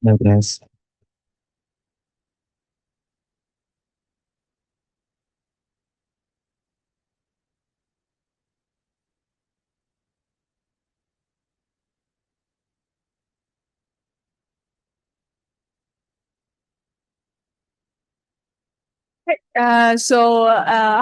Yes.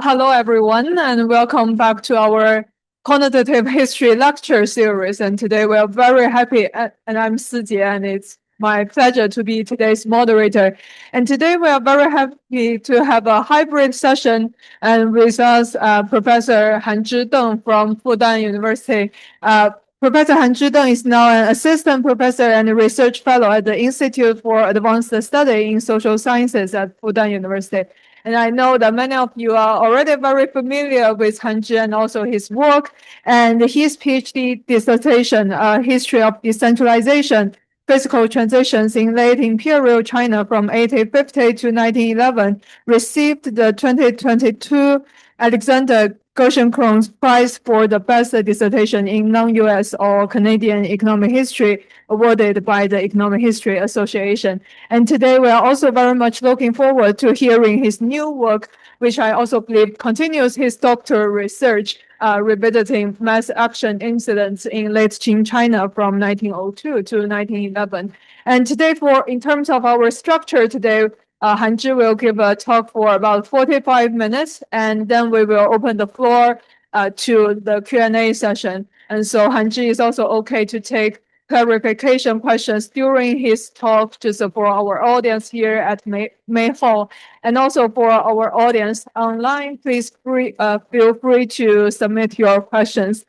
Hello everyone, and welcome back to our quantitative history lecture series. And today we are very happy, and I'm Sijie, and it's my pleasure to be today's moderator. And today we are very happy to have a hybrid session, and with us, Professor Hanzhi Deng from Fudan University. Professor Hanzhi Deng is now an assistant professor and a research fellow at the Institute for Advanced Study in Social Sciences at Fudan University. And I know that many of you are already very familiar with Hanzhi and also his work and his PhD dissertation, History of Decentralization, Physical Transitions in Late Imperial China from 1850 to 1911, received the 2022 Alexander Gerschenkron's Prize for the Best Dissertation in Non-US or Canadian Economic History, awarded by the Economic History Association. And today we are also very much looking forward to hearing his new work, which I also believe continues his doctoral research, revisiting mass action incidents in late Qing China from 1902 to 1911. And today, in terms of our structure today, Hanzhi will give a talk for about 45 minutes, and then we will open the floor to the Q&A session. And so Hanzhi is also okay to take clarification questions during his talk, just for our audience here at May Hall. And also for our audience online, please feel free to submit your questions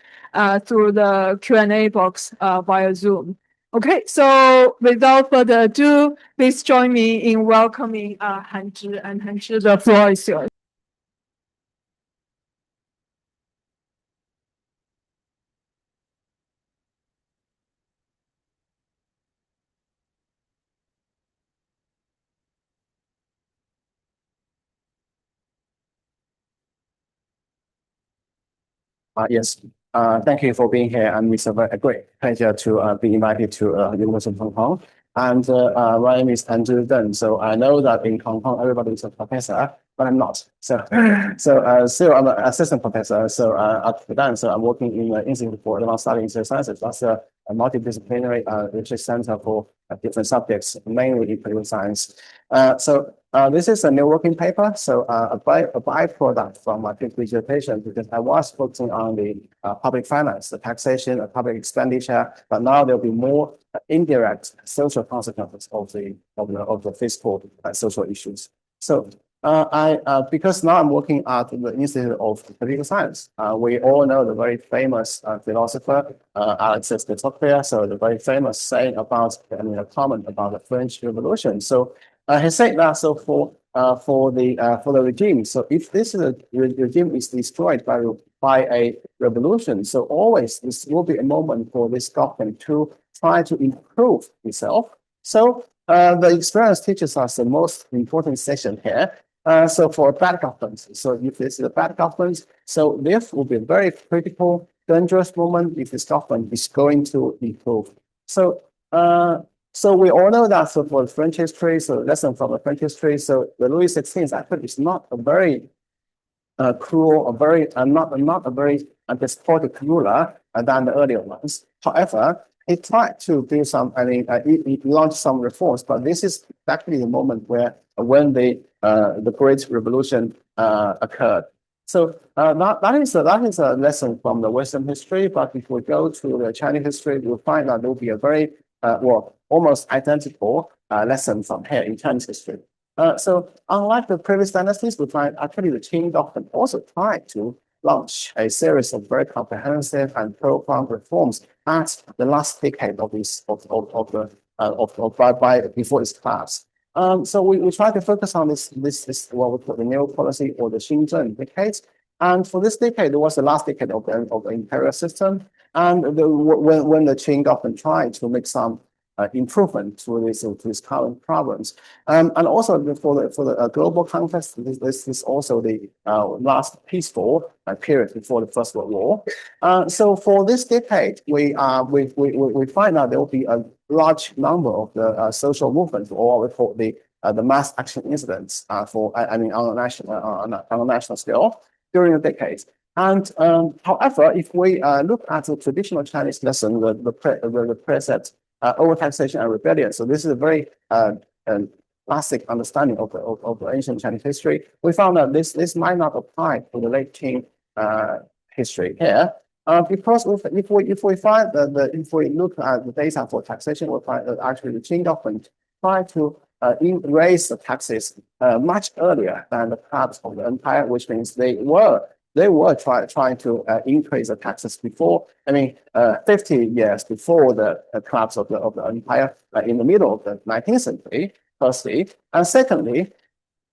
through the Q&A box via Zoom. Okay, so without further ado, please join me in welcoming Hanzhi. And Hanzhi, the floor is yours. Yes. Thank you for being here, and it's a great pleasure to be invited to University of Hong Kong. And my name is Hanzhi Deng. So I know that in Hong Kong everybody is a professor, but I'm not. So I'm an assistant professor. So at Fudan, so I'm working in the Institute for Advanced Study in Social Sciences. That's a multidisciplinary research center for different subjects, mainly in political science. This is a new working paper, so a byproduct from my dissertation, because I was focusing on the public finance, the taxation, the public expenditure, but now there'll be more indirect social consequences of the fiscal social issues. So because now I'm working at the Institute of Political Science, we all know the very famous philosopher Alexis de Tocqueville. So the very famous saying about, a comment about the French Revolution. So he said that for the regime. So if this regime is destroyed by a revolution, so always this will be a moment for this government to try to improve itself. So the experience teaches us the most important section here. So for bad government, so if this is a bad government, so this will be a very critical, dangerous moment if this government is going to improve. So we all know that, so for French history, so lesson from the French history, so the Louis XVI actually is not a very cruel, not a very despotic ruler than the earlier ones. However, he tried to do some, he launched some reforms, but this is actually the moment when the Great Revolution occurred. So that is a lesson from the Western history. But if we go to the Chinese history, we'll find that there will be a very almost identical lesson from here in Chinese history. So unlike the previous dynasties, we find actually the Qing government also tried to launch a series of very comprehensive and profound reforms at the last decade of this before its collapse. So we try to focus on this what we call the neo policy or the Xinzhen decades. And for this decade, it was the last decade of the imperial system. And when the Qing government tried to make some improvement to this current problems, and also for the global context, this is also the last peaceful period before the First World War. So for this decade, we find out there will be large number of the social movements, or what we call the mass action incidents on a national scale during the decades. And however, if we look at the traditional Chinese lesson, the precept overtaxation and rebellion, so this is a very classic understanding of the ancient Chinese history. We found that this might not apply to the late Qing history here, because if we look at the data for taxation, we find that actually the Qing government tried to raise the taxes much earlier than the collapse of the empire, which means they were trying to increase the taxes before. 50 years before the collapse of the empire, in the middle of the 19th century, firstly, and secondly,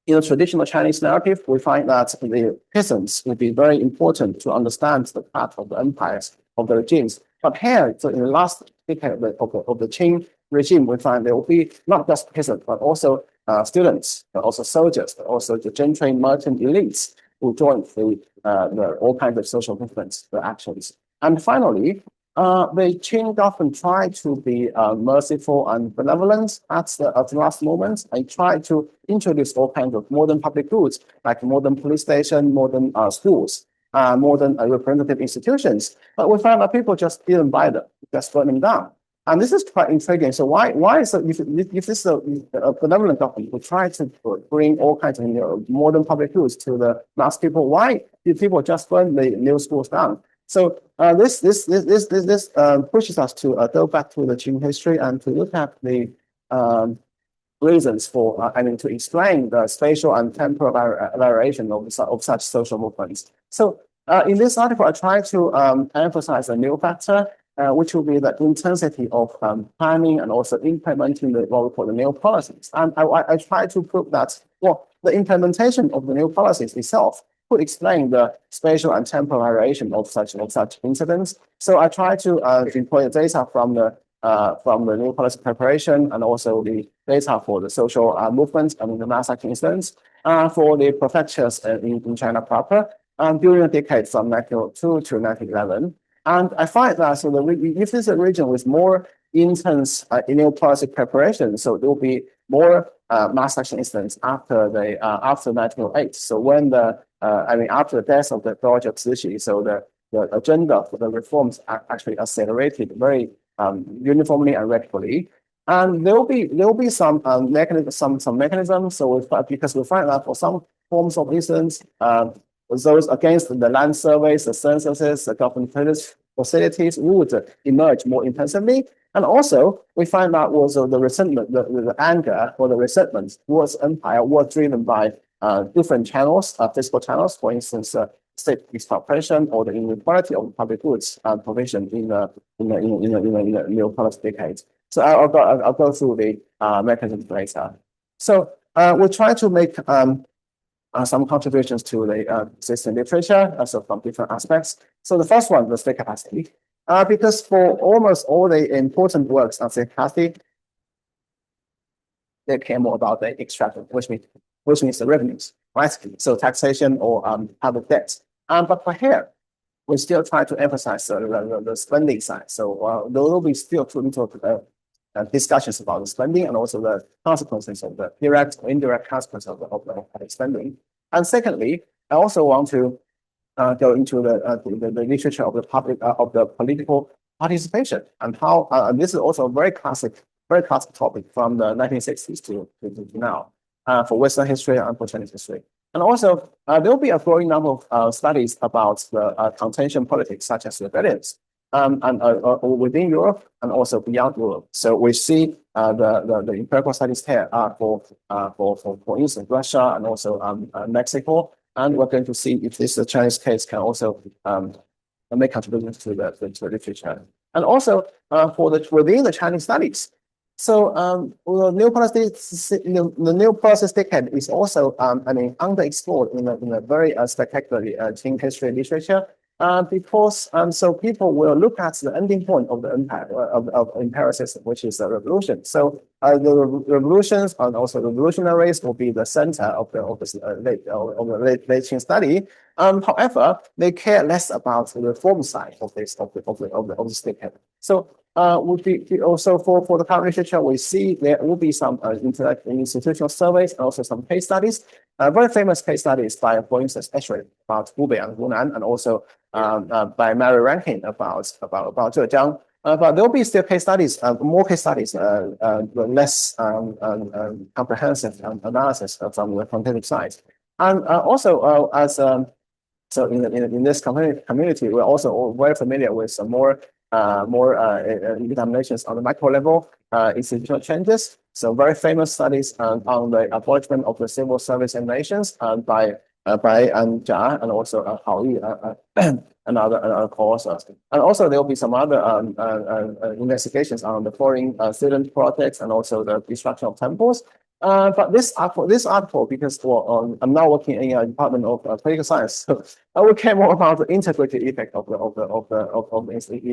in the traditional Chinese narrative, we find that the peasants would be very important to understand the path of the empires, of the regimes. But here, so in the last decade of the Qing regime, we find there will be not just peasants, but also students, but also soldiers, but also the gentry merchant elites who joined all kinds of social movements, the actions. And finally, the Qing government tried to be merciful and benevolent at the last moment. They tried to introduce all kinds of modern public goods, like modern police station, modern schools, modern representative institutions. But we found that people just didn't buy them, just burn them down. And this is quite intriguing. So why is it, if this is a benevolent government who try to bring all kinds of modern public goods to the mass people, why did people just burn the new schools down? So this pushes us to go back to the Qing history and to look at the reasons for, to explain the spatial and temporal variation of such social movements. So in this article, I try to emphasize a new factor, which will be the intensity of planning and also implementing what we call the new policies. And I try to prove that, well, the implementation of the new policies itself could explain the spatial and temporal variation of such incidents. So I try to employ the data from the new policy preparation and also the data for the social movements and the mass action incidents for the prefectures in China proper during the decade from 1902 to 1911. And I find that if this is a region with more intense new policy preparation, so there will be more mass action incidents after 1908. So when after the death of the Dowager Cixi, so the agenda for the reforms actually accelerated very uniformly and radically. And there will be some mechanisms. So because we find that for some forms of incidents, those against the land surveys, the censuses, the government facilities would emerge more intensively. And also, we find out also the resentment, the anger or the resentment towards empire was driven by different channels, fiscal channels, for instance, state expropriation or the inequality of public goods provision in the neo-policy decades. So I'll go through the mechanisms later. So we'll try to make some contributions to the existing literature, also from different aspects. So the first one, the state capacity, because for almost all the important works on state capacity, they care more about the extraction, which means the revenues, right? So taxation or public debt. But for here, we still try to emphasize the spending side. So there will be still two discussions about the spending and also the consequences of the direct or indirect consequences of the spending. And secondly, I also want to go into the literature of the public of the political participation and how this is also a very classic topic from the 1960s to now for Western history and for Chinese history. And also, there will be a growing number of studies about the contention politics, such as rebellions, within Europe and also beyond Europe. So we see the empirical studies here for instance, Russia and also Mexico. And we're going to see if this Chinese case can also make contributions to the literature. And also within the Chinese studies. So the new policy decade is also underexplored in a very spectacular Qing history literature. Because so people will look at the ending point of the empire of imperial system, which is the revolution. So the revolutions and also revolutionaries will be the center of the late Qing study. However, they care less about the reform side of this decade. So would be also for the current literature, we see there will be some institutional surveys and also some case studies. Very famous case studies by, for instance, actually about Hubei and Hunan, and also by Mary Rankin about Zhejiang. But there will be still case studies, more case studies, less comprehensive analysis from the quantitative side. And also, so in this community, we're also very familiar with some more examinations on the micro level, institutional changes. So very famous studies on the abolishment of the civil service examinations by Jia and also Hao Yi and other co-authors. And also there will be some other investigations on the foreign student projects and also the destruction of temples. But this article, because I'm now working in a department of political science, so I will care more about the integrated effect of the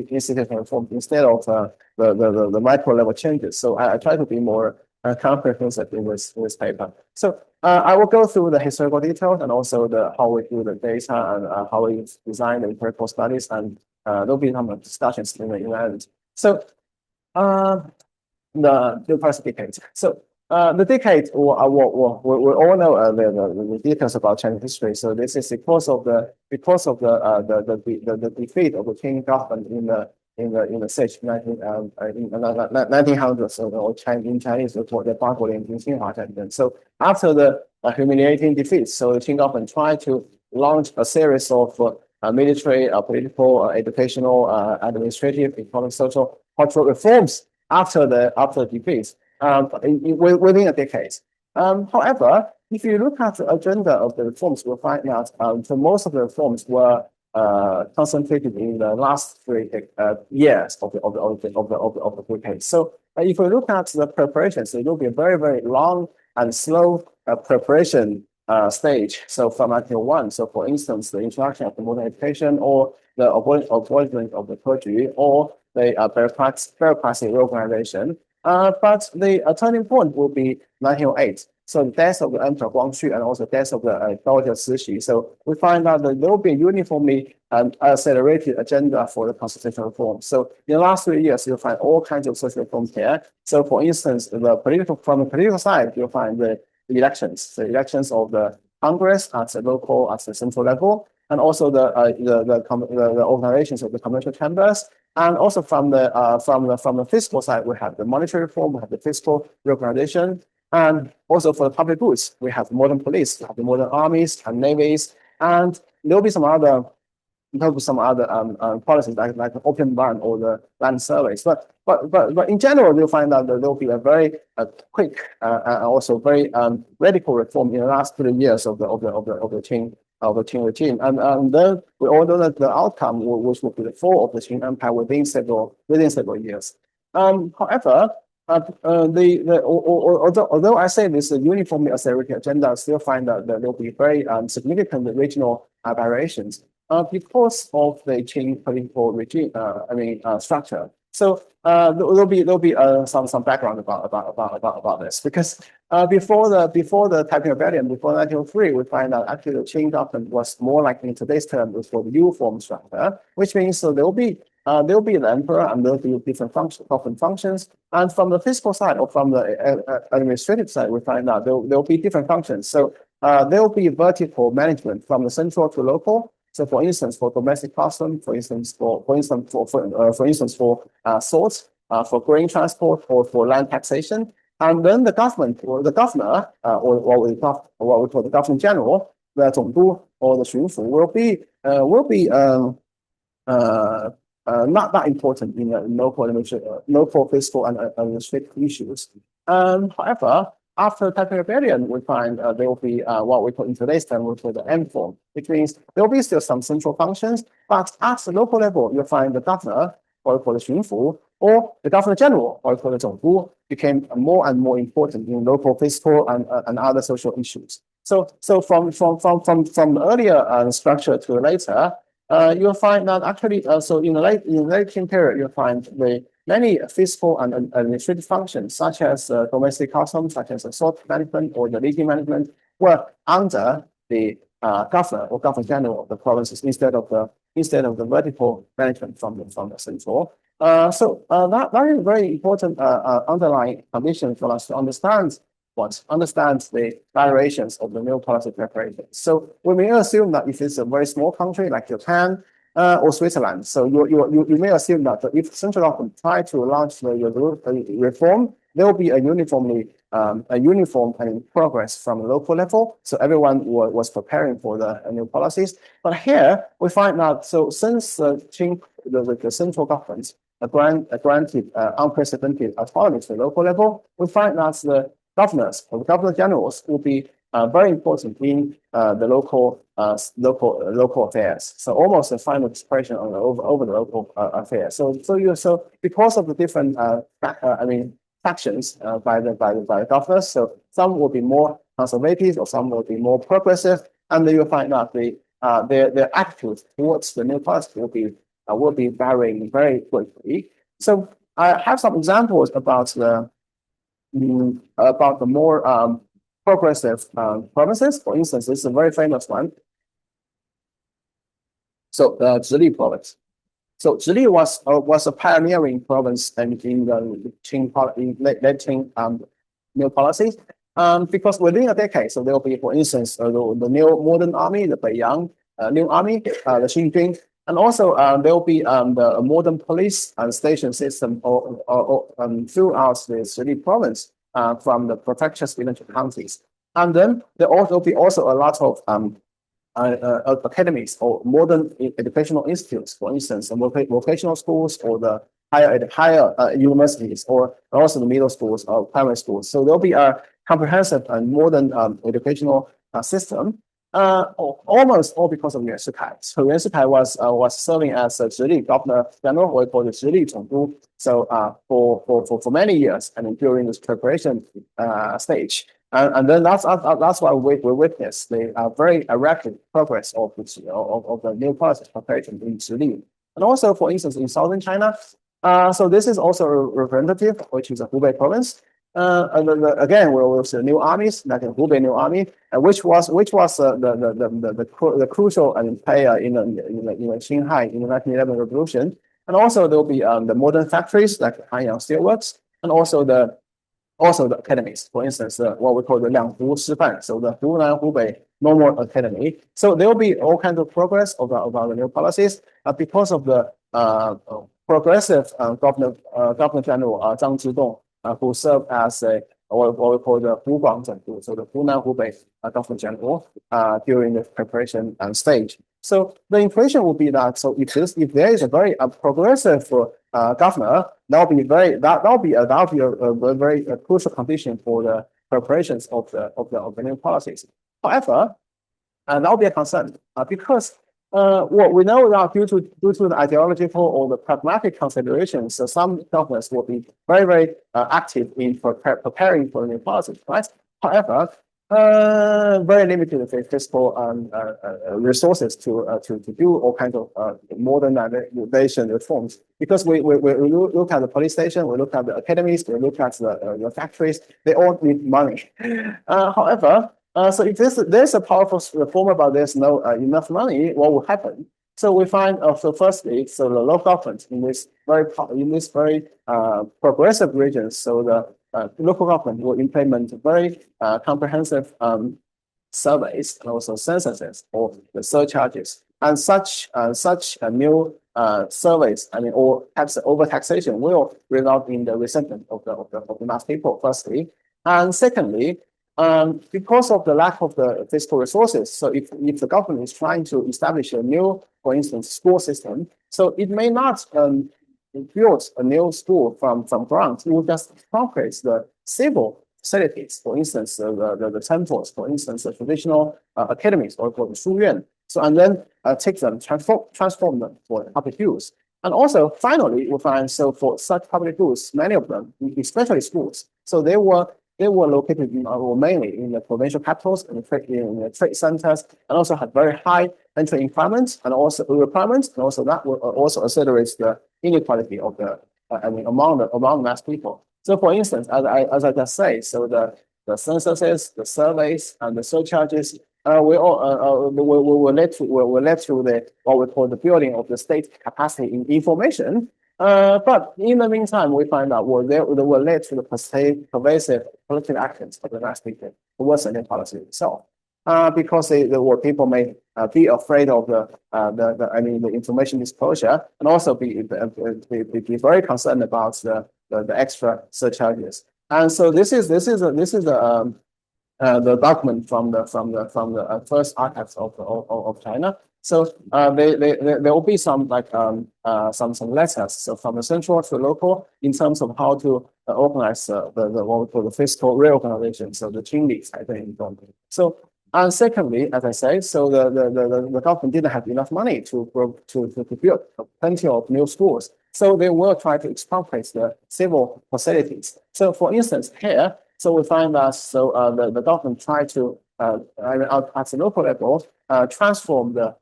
institutional reform instead of the micro level changes. So I try to be more comprehensive in this paper. So I will go through the historical details and also how we do the data and how we design the empirical studies, and there'll be some discussions in the end. So the first decade. So the decade, we all know the details about Chinese history. So this is because of the defeat of the Qing government in the 1900s, or in Chinese we call the 八国联军侵华战争. So after the humiliating defeat, so the Qing government tried to launch a series of military, political, educational, administrative, economic, social, cultural reforms after the defeat. Within a decade. However, if you look at the agenda of the reforms, you'll find that most of the reforms were concentrated in the last 3 years of the decade. So if you look at the preparations, it will be a very, very long and slow preparation stage. So from 1901, so for instance, the introduction of the modern education, or the abolishment of the clergy, or the bureaucracy reorganization. But the turning point will be 1908. So the death of the Emperor Guangxu and also the death of the Dowager Cixi. So we find out that there will be a uniformly accelerated agenda for the constitutional reform. So in the last 3 years, you'll find all kinds of social reforms here. So for instance, from the political side, you'll find the elections of the Congress at the local, at the central level, and also the organizations of the commercial chambers. And also from the fiscal side, we have the monetary reform, we have the fiscal reorganization, and also for the public goods, we have the modern police, we have the modern armies and navies, and there'll be some other policies like the opium ban or the land surveys. But in general, you'll find out that there will be a very quick and also very radical reform in the last 3 years of the Qing regime, and then we all know that the outcome, which will be the fall of the Qing Empire within several years. However, although I say this uniformly accelerated agenda, I still find that there will be very significant regional variations because of the Qing political regime. Structure. So there'll be some background about this, because before the Taiping Rebellion, before 1903, we find that actually the Qing government was more like, in today's term, was for the U-form structure, which means so there will be an emperor and there will be different functions. And from the fiscal side or from the administrative side, we find out there will be different functions. So there will be vertical management from the central to local. So, for instance, for domestic custom, for instance, for salt, for grain transport, or for land taxation, and then the government or the governor, or what we call the governor general, the 总督 or the 巡抚, will be not that important in local fiscal and administrative issues. However, after the Taiping Rebellion, we find there will be what we call in today's term, we call the M form, which means there will be still some central functions, but at the local level, you'll find the governor, or the 巡抚, or the governor general, or the 总督, became more and more important in local fiscal and other social issues. So from the earlier structure to later, you'll find that actually, so in the late Qing period, you'll find many fiscal and administrative functions, such as domestic customs, such as the salt management or the legal management, were under the governor or governor general of the provinces instead of the vertical management from the central. That is a very important underlying condition for us to understand the variations of the new policy preparation. So we may assume that if it's a very small country like Japan or Switzerland, so you may assume that if central government try to launch the reform, there will be a uniform progress from the local level. So everyone was preparing for the new policies. But here we find that since Qing, the central government granted unprecedented autonomy to the local level, we find that the governors or the governor generals will be very important in the local affairs. So almost a final expression on over the local affairs. So because of the different factions by the governors, so some will be more conservative or some will be more progressive, and then you'll find that their attitude towards the new policy will be varying very quickly. So I have some examples about the more progressive provinces. For instance, this is a very famous one. So the Zhili province. So Zhili was a pioneering province in the Qing late Qing new policies. Because within a decade, so there will be, for instance, the new modern army, the Beiyang new army, the Xinjun, and also there will be the modern police and station system throughout the Zhili province from the prefectures within the counties. And then there will be also a lot of academies or modern educational institutes, for instance, vocational schools or the higher universities, or also the middle schools or primary schools. So there'll be a comprehensive and modern educational system, almost all because of Yuan Shikai. So Yuan Shikai was serving as a Zhili governor general, or called the Zhili Zhonggu. So for many years, and during this preparation stage. And then that's why we witness the very rapid progress of the new policy preparation in Zhili. And also, for instance, in southern China, so this is also a representative, which is a Hubei province. Again, we will see new armies, like the Hubei new army, which was the crucial player in Shanghai in the 1911 revolution. And also there will be the modern factories like Hanyang Steelworks, and also the academies. For instance, what we call the Lianghu Shifan, so the Fudan Hubei Normal Academy. So there will be all kinds of progress about the new policies because of the progressive Governor General Zhang Zhidong, who served as what we call the Huguang Zhengdu, so the Fudan Hubei Governor General during the preparation stage. So the impression would be that if there is a very progressive governor, that'll be a very crucial condition for the preparations of the new policies. However, that'll be a concern because what we know that due to the ideological or the pragmatic considerations, some governors will be very active in preparing for the new policies, right? However, very limited fiscal resources to do all kinds of modernization reforms, because we look at the police station, we look at the academies, we look at the factories, they all need money. However, so if there's a powerful reformer but there's no enough money, what will happen? So we find firstly, so the local government in this very progressive regions, so the local government will implement very comprehensive surveys and also censuses or the surcharges, and such new surveys, or overtaxation will result in the resentment of the mass people. Firstly, and secondly, because of the lack of the fiscal resources, so if the government is trying to establish a new, for instance, school system, so it may not build a new school from ground. It will just concrete the civil facilities, for instance, the temples, for instance, the traditional academies, or for the shuyuan. So and then take them, transform them for public use. And also, finally, we find for such public use, many of them, especially schools, so they were located mainly in the provincial capitals and in the trade centers, and also had very high entry requirements and also that will also accelerates the inequality of the among mass people. So, for instance, as I just say, so the censuses, the surveys, and the surcharges will lead to the what we call the building of the state capacity in information. But in the meantime, we find out they were led to the pervasive political actions of the mass people towards the policy itself. Because people may be afraid of the information disclosure, and also be very concerned about the extra surcharges. And so this is the document from the first archives of China. So there will be some some letters, so from the central to local, in terms of how to organize what we call the fiscal reorganization. So the Qing I think. So and secondly, as I say, so the government didn't have enough money to build plenty of new schools. So they will try to expropriate the civil facilities. So for instance, here, so we find that the government tried to at the local level transform the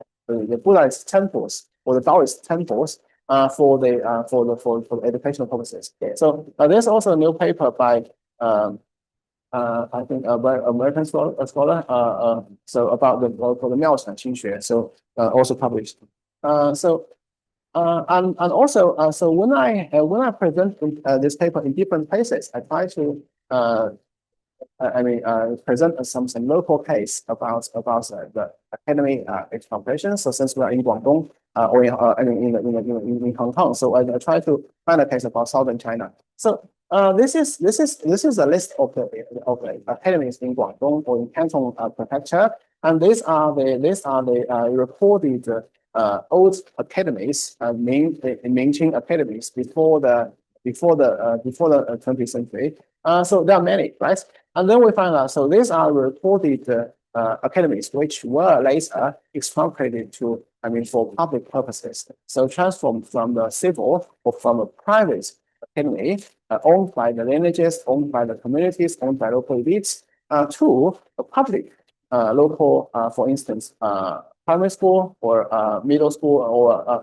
Buddhist temples or the Taoist temples for the educational purposes. So there's also a new paper by I think by American scholar so about the Miaoshan Qingxue, so also published. And also so when I present this paper in different places, I try to present some local case about the academy expropriation. So since we are in Guangdong or in Hong Kong, so I try to find a case about southern China. So this is a list of the academies in Guangdong or in Canton Prefecture, and these are the recorded old academies, Mingqing academies before the 20th century. So there are many, right? And then we find out, so these are reported academies which were later expropriated for public purposes. So transformed from the civil or from a private academy owned by the lineages, owned by the communities, owned by local elites, to a public local, for instance, primary school or middle school,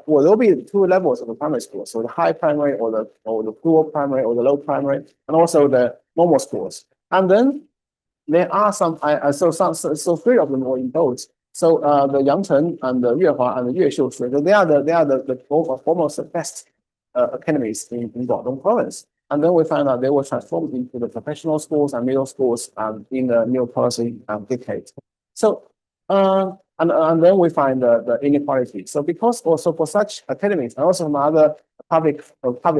or there'll be two levels of the primary school. So the high primary or the poor primary or the low primary, and also the normal schools. And then there are some, so three of them were in both. So the Yangcheng and the Yuehua and the Yuexiu, they are the almost best academies in Guangdong province. And then we find out they were transformed into the professional schools and middle schools in the new policy decade. So and then we find the inequality. So because also for such academies and also some other public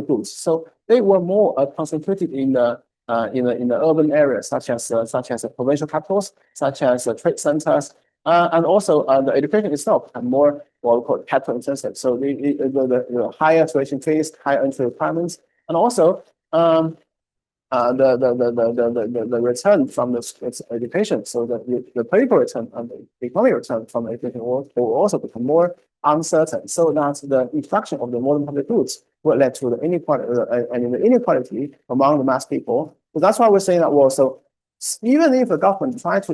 goods, so they were more concentrated in the urban areas, such as the provincial capitals, such as trade centers, and also the education itself had more what we call capital intensive. So the higher tuition fees, higher entry requirements, and also the return from its education. So the political return and the economic return from education will also become more uncertain. So that the introduction of the modern public goods will lead to the inequality among the mass people. So that's why we're saying that, well, so even if the government try to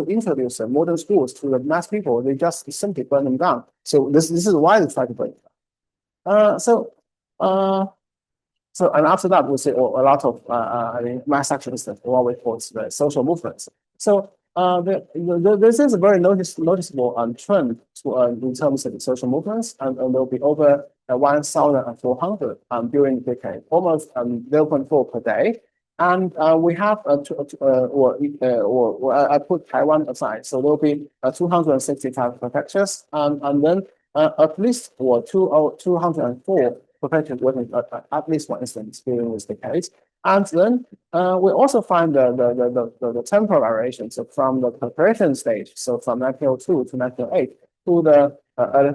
introduce modern schools to the mass people, they just simply burn them down. So this is why they try to burn them down. So and after that, we see a lot of mass actions, what we call the social movements. So this is a very noticeable trend in terms of the social movements, and there'll be over 1,400 during the decade, almost 0.4 per day. And we have I put Taiwan aside, so there'll be 265 prefectures, and then at least 204 prefectures working at least one instance during this decade. And then we also find the temporal variation. So from the preparation stage, so from 1902 to 1908, to the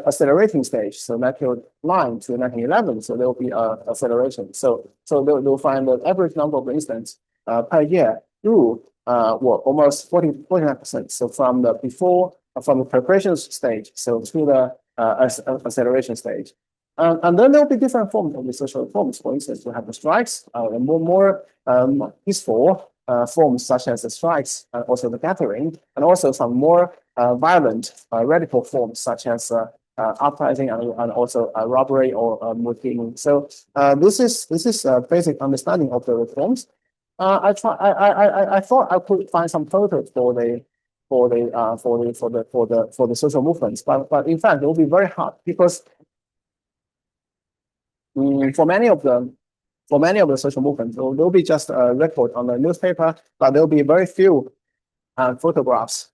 accelerating stage, so 1909 to 1911, so there will be acceleration. So they'll find the average number of incidents per year grew almost 49%. So from the preparation stage, so to the acceleration stage. And then there will be different forms of the social reforms. For instance, we have the strikes, more peaceful forms such as the strikes, and also the gathering, and also some more violent, radical forms such as uprising and also robbery or mutiny. So this is a basic understanding of the reforms. I thought I could find some photos for the social movements, but in fact it will be very hard because for many of the social movements, there'll be just a record on the newspaper, but there'll be very few photographs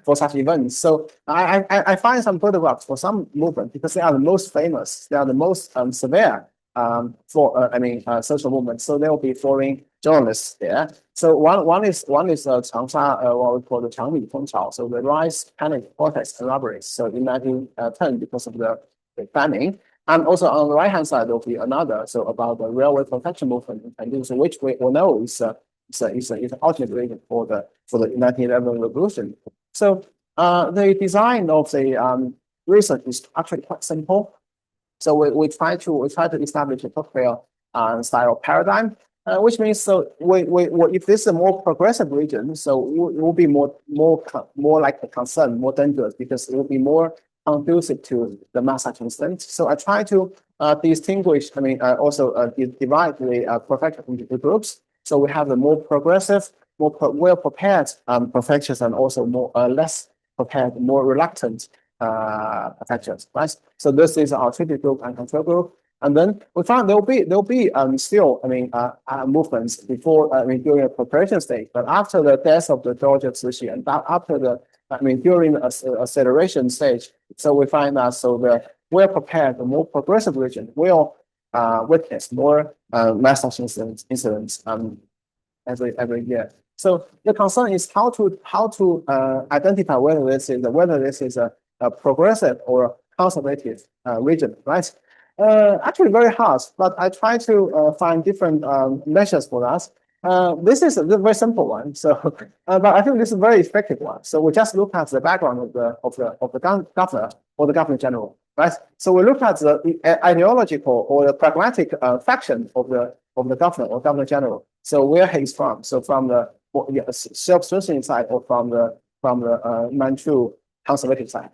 for such events. So I find some photographs for some movements because they are the most famous, they are the most severe social movements. So there will be foreign journalists there. So one is Changsha, what we call the Changmi Fengchao, so the rice panic protest and robberies. So in 1910, because of the famine. And also on the right hand side, there will be another, so about the railway protection movement in Beijing, so which we all know is an ultimate reason for the 1911 revolution. So the design of the research is actually quite simple. So we try to establish a cocktail style paradigm, which means so if this is a more progressive region, so it will be more like a concern, more dangerous, because it will be more conducive to the mass incident. So I try to distinguish. Also divide the prefecture into two groups. So we have the more progressive, more well prepared prefectures, and also more less prepared, more reluctant prefectures, right? So this is our treaty group and control group. And then we found there'll be still movements before during the preparation stage, but after the death of the Georgia Cixi and after the during the acceleration stage, so we find that the well prepared, the more progressive region will witness more mass incidents every year. So the concern is how to identify whether this is a progressive or conservative region, right? Actually very hard, but I try to find different measures for that. This is a very simple one, so but I think this is a very effective one. So we just look at the background of the governor or the governor general, right? So we look at the ideological or the pragmatic faction of the governor or governor general. So where he's from? So from the self-sustaining side, or from the Manchu conservative side,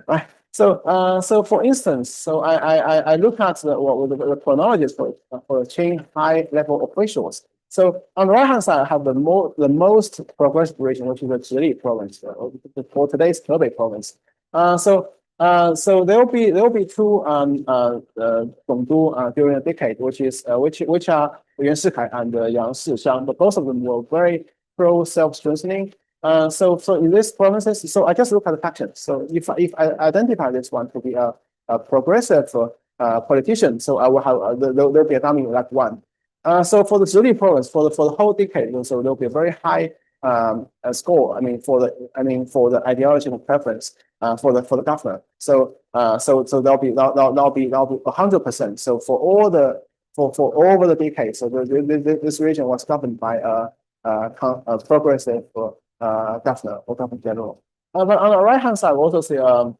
right? So for instance, so I look at the chronologies for Qing high-level officials. So on the right-hand side, I have the most progressive region, which is the Zhili province, for today's Hebei province. So there will be two Gongdu during a decade, which are Yuan Shikai and Yang Shixiang, but both of them were very pro self-strengthening. So in these provinces, so I just look at the factions. So if I identify this one to be a progressive politician, so I will have there'll be a dummy like one. So for the Zhili province, for the whole decade, so there'll be a very high score. For the ideological preference for the governor. So there'll be 100%. So for over the decade, so this region was governed by a progressive governor or governor general. But on the right hand side, we also see a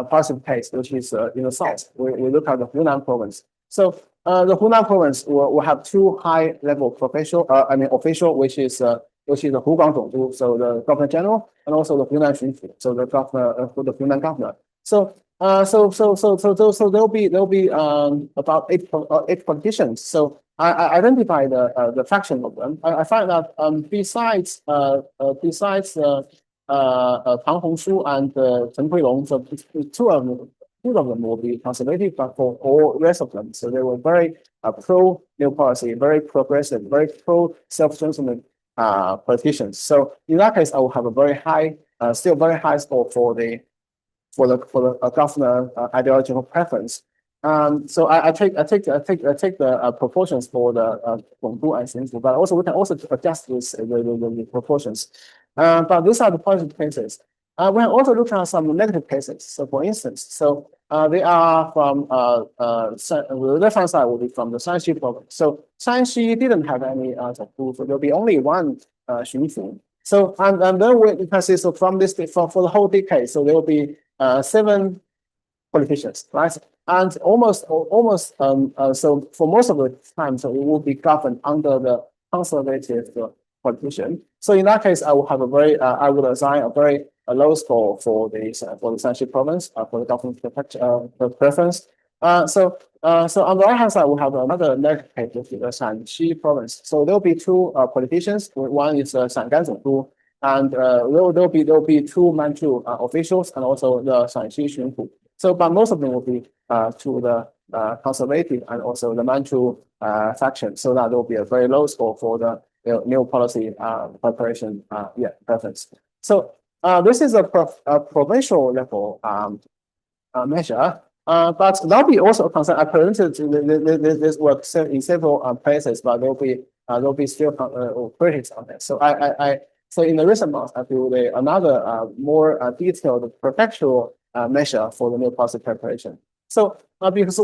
positive case, which is in the south. We look at the Fudan province. So the Hunan province will have two high-level official, which is the Hu Guangzhong, so the governor general, and also the Hunan Xunfu, so the governor, the Hunan governor. So there'll be about eight politicians. So I identify the faction of them. I find that besides Pang Hongshu and Chen Huilong, so two of them will be conservative, but for all rest of them, so they were very pro-new policy, very progressive, very pro-self-strengthening politicians. So in that case, I will have a very high, still very high score for the governor ideological preference. So I take the proportions for the Gongdu and Xinfu, but also we can also adjust this the proportions. But these are the positive cases. We are also looking at some negative cases. So for instance, so they are from the left-hand side will be from the Shanxi province. So Shanxi didn't have any Zhongdu, so there'll be only one Xunfu. So and then we can see, so from this for the whole decade, so there will be 7 politicians, right? And almost so for most of the time, so it will be governed under the conservative politician. So in that case, I will have I would assign a low score for the Shanxi province for the government preference. So on the right hand side, we have another negative case, which is the Shanxi province. So there will be 2 politicians. One is Shangan Zhongdu, and there'll be 2 Manchu officials, and also the Shanxi Xunfu. So, but most of them will be to the conservative and also the Manchu faction, so that there will be a very low score for the new policy preparation preference. So this is a provincial level measure, but there'll be also a concern. I presented this work in several places, but there'll be still critics on it. So so in the recent months, I feel another more detailed prefectural measure for the new policy preparation. So because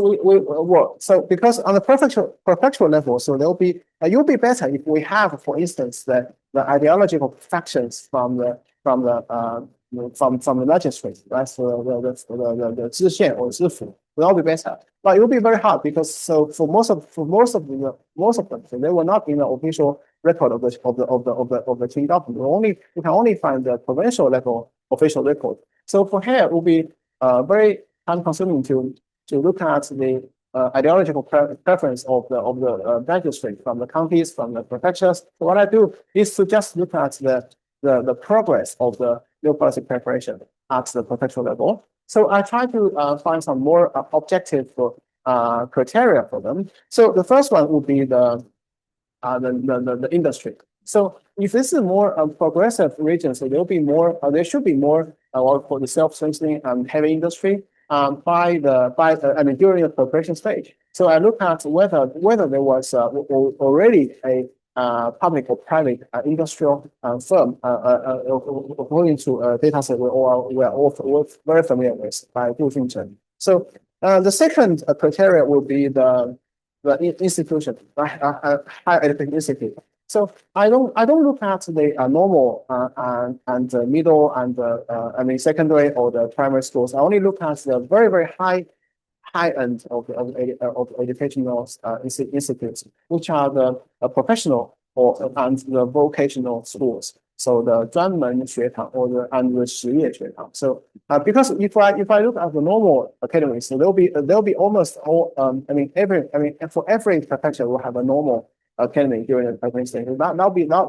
because on the prefectural level, so there'll be you'll be better if we have, for instance, the ideological factions from the magistrate, right? So the 知县 or 知府 will all be better, but it will be very hard because for most of them, so they will not be in the official record of the Qing government. We can only find the provincial level official record. So for here, it will be very time-consuming to look at the ideological preference of the magistrate from the counties, from the prefectures. So what I do is to just look at the progress of the new policy preparation at the prefectural level. So I try to find some more objective criteria for them. So the first one would be the industry. So if this is more progressive region, so there should be more what we call the self-strengthening heavy industry during the preparation stage. So I look at whether there was already a public or private industrial firm according to a data set we're all very familiar with by Du Junchen. So the second criteria will be the institution, higher education institute. So I don't look at the normal and the middle and secondary or the primary schools. I only look at the very high end of educational institutes, which are the professional and the vocational schools. So the 专门学堂 and the 实业学堂. So because if I look at the normal academies, so there'll be almost all for every prefecture will have a normal academy during the preparation stage. Now we have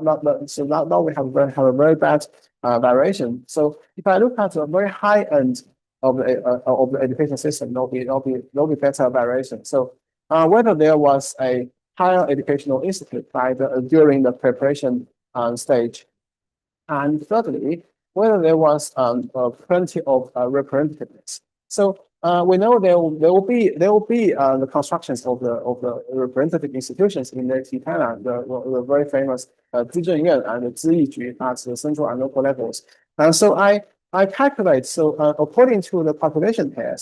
a very bad variation. So if I look at the very high end of the education system, there'll be better variation. So whether there was a higher educational institute during the preparation stage, and thirdly, whether there was plenty of representativeness. So we know there will be the constructions of the representative institutions in the China, the very famous 资政院 and the 咨议局 at the central and local levels. And so I calculate, so according to the population here,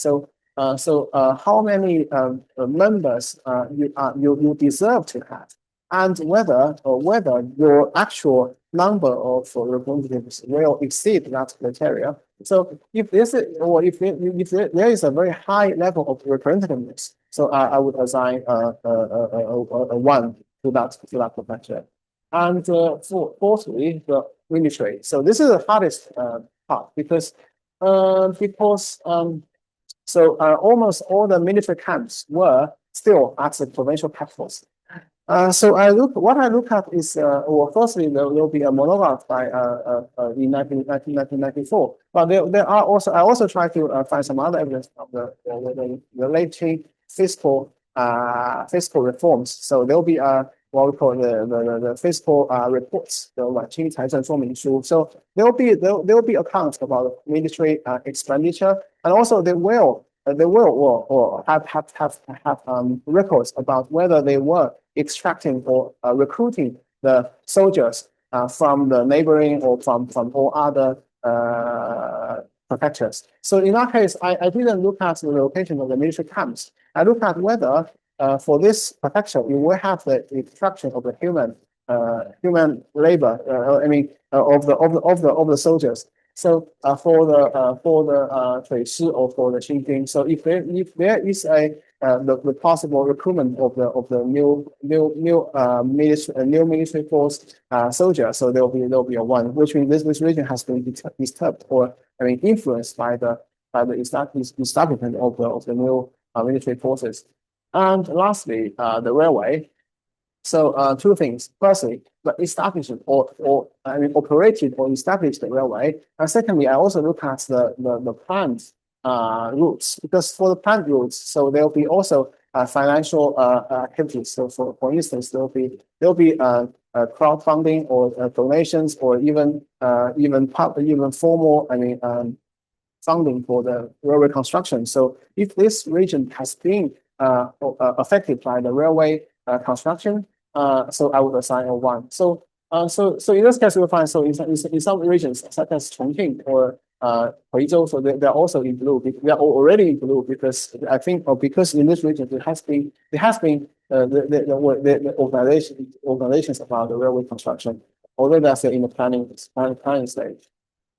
how many members you deserve to have, and whether your actual number of representatives will exceed that criteria. So if there is a very high level of representativeness, so I would assign a 1 to that prefecture. And fourthly, the military. So this is the hardest part because almost all the military camps were still at the provincial capitals. So what I look at is, firstly, there will be a monograph by in 1994. But I also try to find some other evidence of the late Qing fiscal reforms. So there will be what we call the fiscal reports, the Qing 财政说明书. So there will be accounts about military expenditure, and also they will have records about whether they were extracting or recruiting the soldiers from the neighboring or from all other prefectures. So in that case, I didn't look at the location of the military camps. I looked at whether for this prefecture you will have the extraction of the human labor. Of the soldiers. So for the 水师 or for the Qing, so if there is the possible recruitment of the new military force soldier, so there'll be a 1, which means this region has been disturbed or influenced by the establishment of the new military forces. And lastly, the railway. So two things. Firstly, the establishment operated or established the railway. And secondly, I also look at the plans routes, because for the planned routes, so there will be also financial activities. So for instance, there will be crowdfunding or donations or even formal, funding for the railway construction. So if this region has been affected by the railway construction, so I would assign a 1. So in this case, we'll find, so in some regions such as Chongqing or Huizhou, so they're also in blue. They are already in blue because I think, or because in this region there has been the organizations about the railway construction, although that's in the planning stage.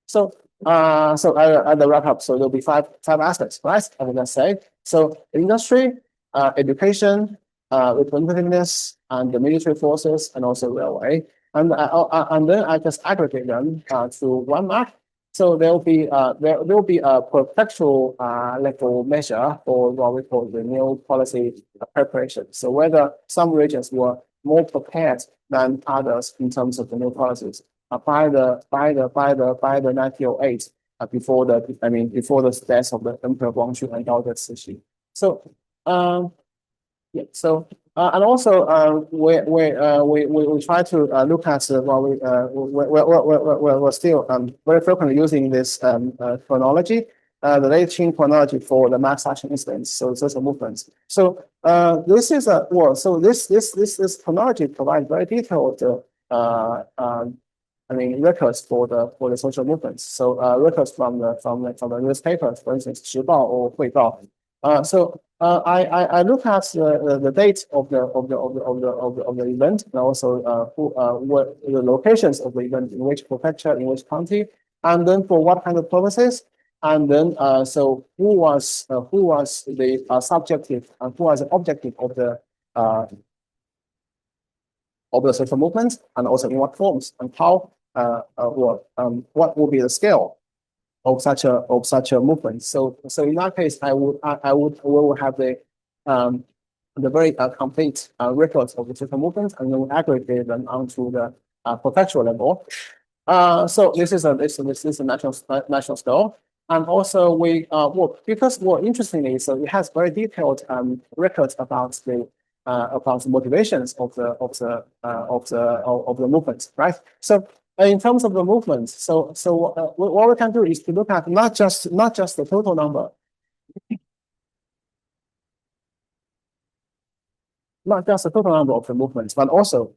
So at the wrap up, so there'll be five aspects, right? I would say. So industry, education, representativeness, and the military forces, and also railway. And then I just aggregate them to one map. So there will be a perpetual level measure for what we call the new policy preparation. So whether some regions were more prepared than others in terms of the new policies by the 1908, before the death of the Emperor Guangxu and Dao Cixi. So yeah. So and also we try to look at while we're still very frequently using this chronology, the late Qing chronology for the mass action incidents, so social movements. So this is this chronology provides very detailed records for the social movements. So records from the newspapers, for instance, 时报 or 汇报. I look at the date of the event, and also what the locations of the event, in which prefecture, in which county, and then for what kind of purposes, and then so who was the subjective and who was the objective of the social movement, and also in what forms, and how what will be the scale of such a movement. So in that case, we will have the very complete records of the social movement, and then we aggregate them onto the prefectural level. So this is a national scale, and also because interestingly, so it has very detailed records about the motivations of the movement, right? So in terms of the movement, so what we can do is to look at not just the total number, not just the total number of the movements, but also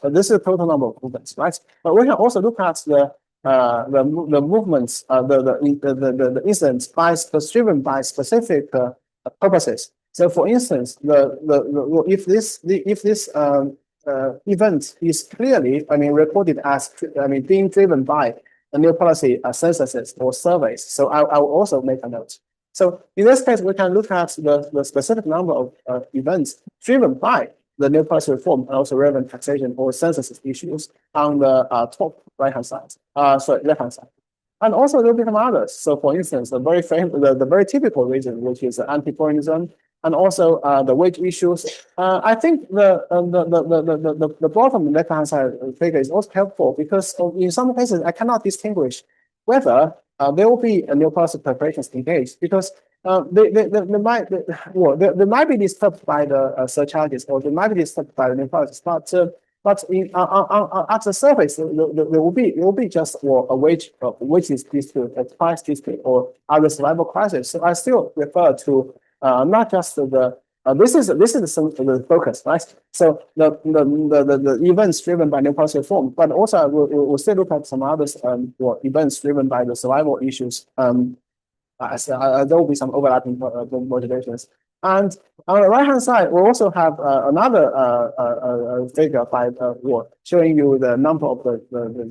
this is the total number of movements, right? But we can also look at the movements, the incidents driven by specific purposes. So, for instance, if this event is clearly, recorded as, being driven by a new policy censuses or surveys, so I will also make a note. So in this case, we can look at the specific number of events driven by the new policy reform and also relevant taxation or census issues on the top right-hand side, left-hand side. And also there will be some others. So for instance, the very typical reason, which is anti-foreignism, and also the wage issues. I think the bottom left-hand side figure is also helpful because in some cases I cannot distinguish whether there will be a new policy preparations engaged, because they might be disturbed by the surcharges, or they might be disturbed by the new policies, but at the surface, there will be just a wage dispute, a price dispute, or other survival crisis. So I still refer to not just this is the focus, right? So the events driven by new policy reform, but also we'll still look at some others events driven by the survival issues. There will be some overlapping motivations. And on the right hand side, we also have another figure by showing you the number of the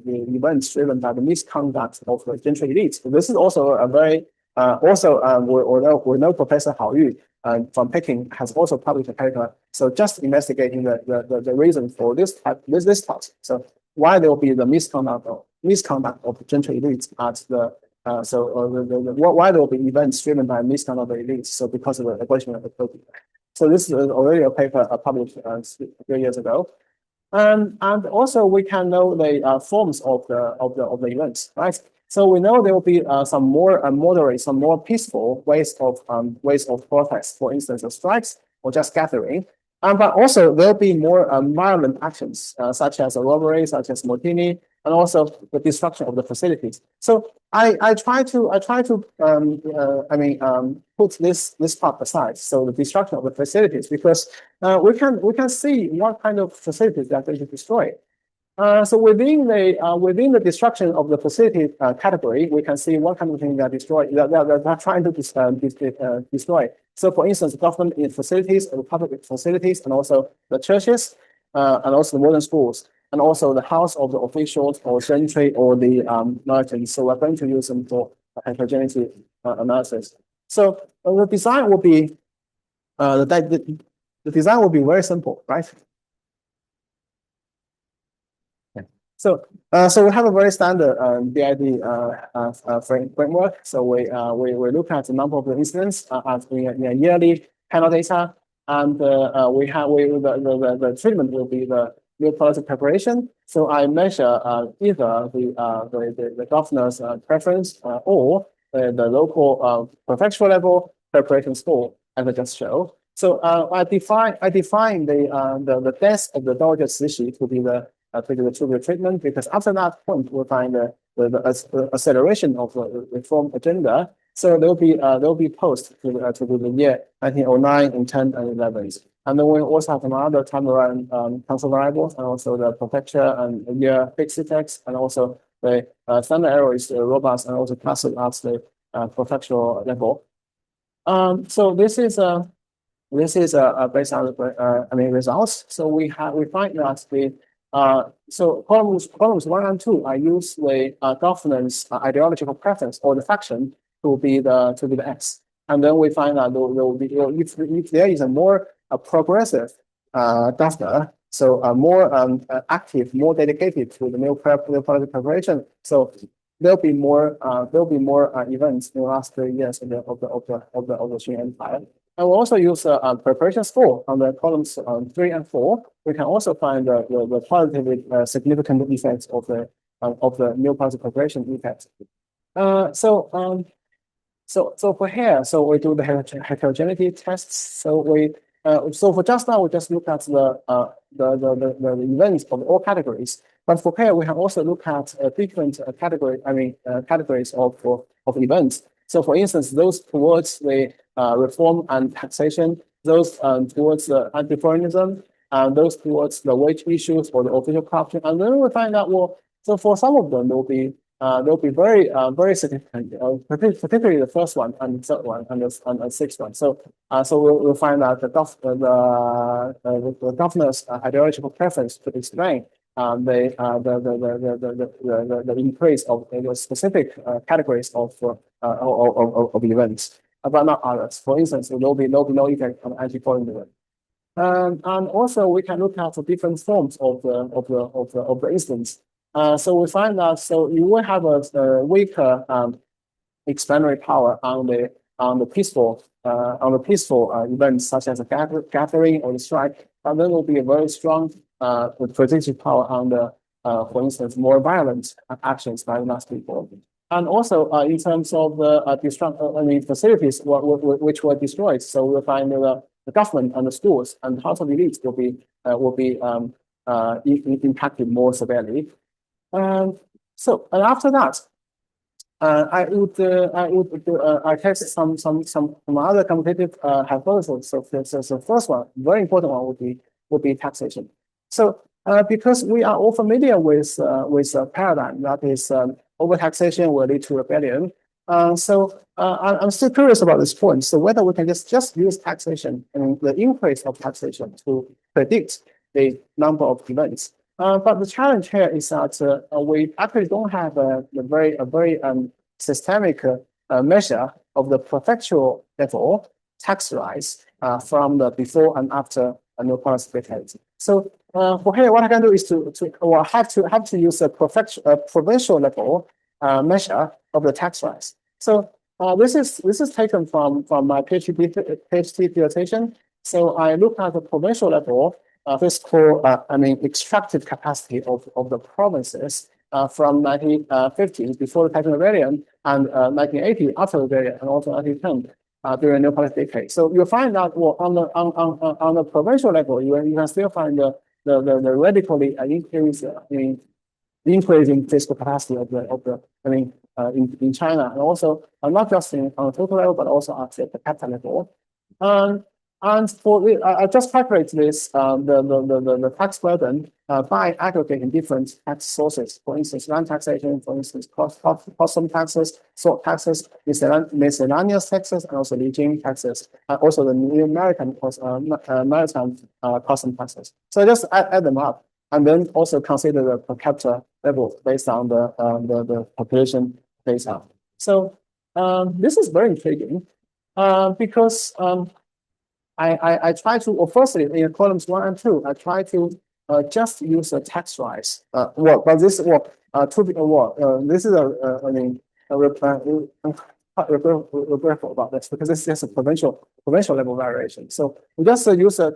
events driven by the misconduct of the gentry elites. This is also a very we know Professor Hao Yu from Peking has also published a paper. So just investigating the reason for this thought. So why there will be the misconduct of gentry elites at the why there will be events driven by misconduct of the elites? So because of the abolition of the property. So this is already a paper published a few years ago. And also we can know the forms of the events, right? So we know there will be some more moderate, some more peaceful ways of protest, for instance, strikes or just gathering. But also there'll be more violent actions, such as a robbery, such as mutiny, and also the destruction of the facilities. So I try to put this part aside. So the destruction of the facilities, because we can see what kind of facilities that they destroy. So within the destruction of the facility category, we can see what kind of things that destroy that are trying to destroy. So, for instance, government facilities, public facilities, and also the churches, and also the modern schools, and also the house of the officials or gentry or the merchants. So we're going to use them for heterogeneity analysis. So the design will be the design will be very simple, right? So we have a very standard BID framework. So we look at the number of the incidents as in yearly panel data, and the treatment will be the new policy preparation. So I measure either the governor's preference or the local prefectural level preparation score, as I just showed. So I define the death of the Dowager Cixi to be the trivial treatment, because after that point we find the acceleration of the reform agenda. So there will be post to the year 1909 and 10 and 11. And then we also have some other time around council variables, and also the prefecture and year fixed effects, and also the standard error is robust and also passive at the prefectural level. So this is based on results. So we find that so columns 1 and 2 I use the governance ideological preference or the faction to be the X, and then we find that there will be, if there is a more progressive governor, so more active, more dedicated to the new policy preparation, so there'll be more events in the last 30 years of the Qing Empire. And we'll also use preparation score on the columns 3 and 4. We can also find the qualitative significant effects of the new policy preparation effects. So for here, so we do the heterogeneity tests. So for just now, we just look at the events of all categories. But for here, we can also look at different categories of events. So, for instance, those towards the reform and taxation, those towards the anti-foreignism, and those towards the wage issues or the official corruption. And then we find out, well, so for some of them, they'll be very significant, particularly the first one and the third one and the sixth one. So we'll find out the governor's ideological preference to explain the increase of the specific categories of events, but not others. For instance, there will be no effect on anti-foreignism. And also we can look at the different forms of the instance. So we find that you will have a weaker explanatory power on the peaceful events such as a gathering or the strike, but then will be a very strong predictive power on the for instance more violent actions by the mass people. And also in terms of the facilities which were destroyed, so we'll find the government and the schools and house of elites will be impacted more severely. And after that, I test some other quantitative hypotheses. So the first one, very important one, would be taxation. So because we are all familiar with a paradigm that is overtaxation will lead to rebellion. So I'm still curious about this point. So whether we can just use taxation and the increase of taxation to predict the number of events. But the challenge here is that we actually don't have a very systemic measure of the prefectural level tax rise from the before and after a new policy prepared. So for here, what I can do is to have to use a provincial level measure of the tax rise. So this is taken from my PhD dissertation. So I look at the provincial level fiscal extractive capacity of the provinces from 1950 before the Taiping Rebellion and 1980 after the rebellion, and also 1910 during the Neopolitic decade. So you'll find that on the provincial level, you can still find the radically increasing fiscal capacity of the in China, and also not just on a total level, but also at the capital level. And for I just calculate this the tax burden by aggregating different tax sources. For instance, land taxation, for instance, custom taxes, salt taxes, miscellaneous taxes, and also Beijing taxes, also the new American maritime custom taxes. So I just add them up, and then also consider the per capita level based on the population data. So this is very intriguing because I try to, well, firstly, in columns 1 and 2, I try to just use a tax rise. But this is this is regretful about this, because this is just a provincial level variation. So we just use a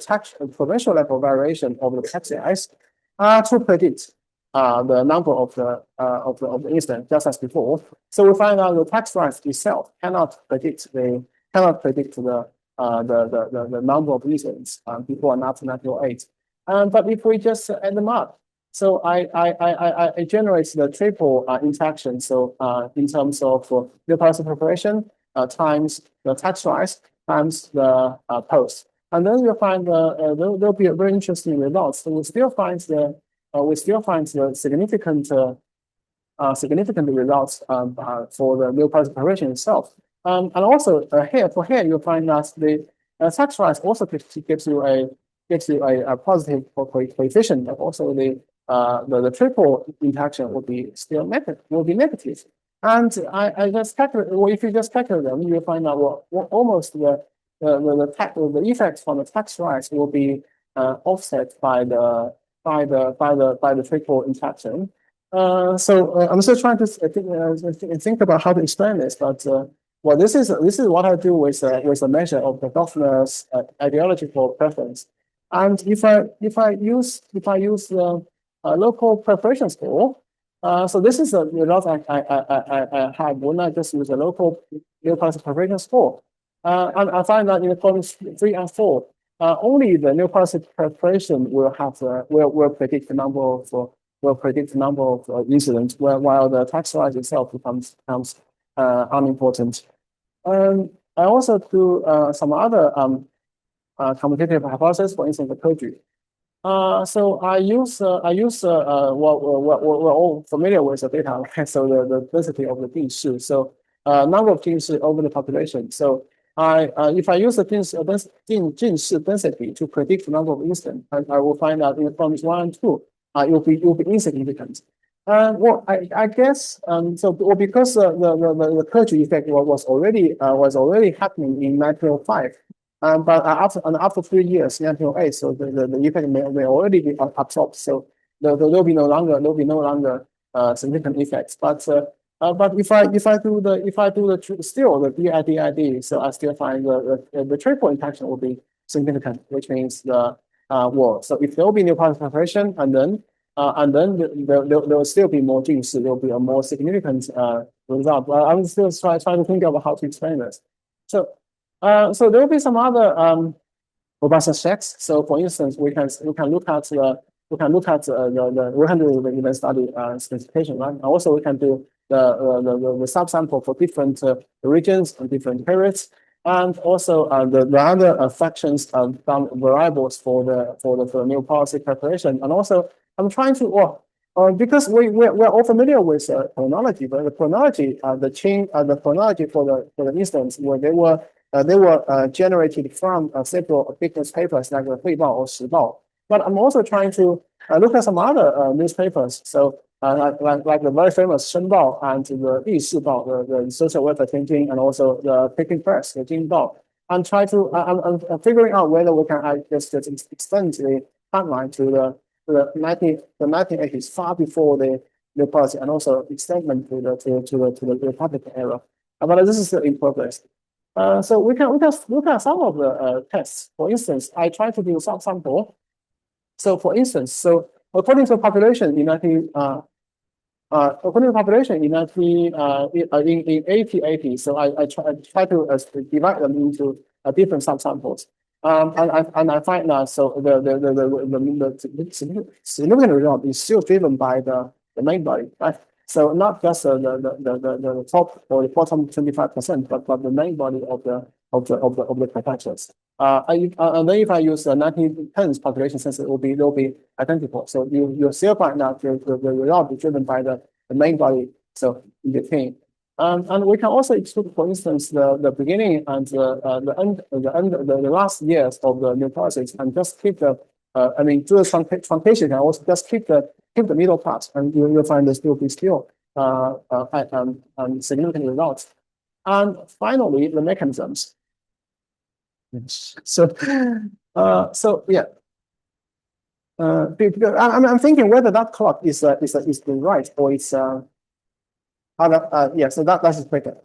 provincial level variation of the tax rise to predict the number of the incidents, just as before. So we find out the tax rise itself cannot predict the number of incidents before and after 1908. But if we just add them up, so I generate the triple interaction. So in terms of the policy preparation times the tax rise times the post, and then you'll find there'll be a very interesting results. So we still find the significant results for the new policy preparation itself. And also here you'll find that the tax rise also gives you a positive coefficient, but also the triple interaction will be negative. And I just calculate. Well, if you just calculate them, you'll find out almost the effects from the tax rise will be offset by the triple interaction. So I'm still trying to think about how to explain this, but well, this is what I do with a measure of the governor's ideological preference. And if I use the local preparation score, so this is the result I have when I just use a local neopolitical preparation score, and I find that in the columns 3 and 4, only the neopolitical preparation will predict the number of incidents, while the tax rise itself becomes unimportant. I also do some other quantitative hypothesis, for instance, the perjury. So I use what we're all familiar with the data, right? So the density of the 定式, so number of 定式 over the population. So if I use the 定式 density to predict the number of incidents, I will find out in the columns 1 and 2, it will be insignificant. Well, I guess because the perjury effect was already happening in 1905. But after 3 years, 1908, so the effect may already be absorbed. So there'll be no longer significant effects. But if I do the BIDID, so I still find the triple interaction will be significant, which means so if there will be new policy preparation, and then there will still be more 定式, there will be a more significant result. But I'm still trying to think of how to explain this. So there will be some other robustness checks. So for instance, we can look at the event study specification, right? And also we can do the subsample for different regions and different periods, and also the other fractions variables for the new policy preparation. And also I'm trying to because we're all familiar with chronology, but the chronology, the chronology for the instance where they were generated from several big newspapers like the 汇报 or 时报. But I'm also trying to look at some other newspapers. So like the very famous 申报 and the 历世报, the social welfare Tianjin, and also the Peking Press, the 京报, and try to I'm figuring out whether we can just extend the timeline to the 1980s, far before the policy, and also extendment to the Republican era. But this is still in progress. So we can look at some of the tests. For instance, I try to do subsample. So for instance, according to the population in according to population in 1880, so I try to divide them into different subsamples. And I find that so the significant result is still driven by the main body, right? So not just the top or the bottom 25%, but the main body of the prefectures. And then if I use the 1910s population census, they'll be identical. So you still find that the result is driven by the main body. So in between. And we can also exclude, for instance, the beginning and the end, the last years of the new policies, and just keep the do the truncation, and also just keep the middle part, and you'll find this will be still significant results. And finally, the mechanisms. So yeah. I'm thinking whether that clock is the right or it's yeah, so that's quicker.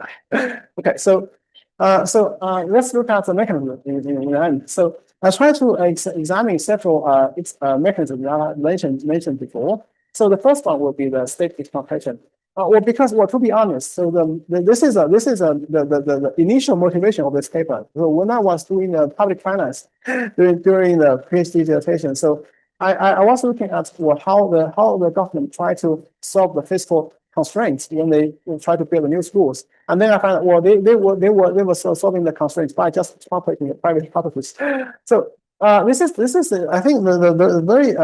Okay, so let's look at the mechanism in the end. So I try to examine several mechanisms that I mentioned before. So the first one will be the state exploitation. To be honest, so this is the initial motivation of this paper. So when I was doing public finance during the PhD dissertation, so I was looking at how the government tried to solve the fiscal constraints when they try to build new schools, and then I found they were solving the constraints by just expropriating the private properties. So this is I think the very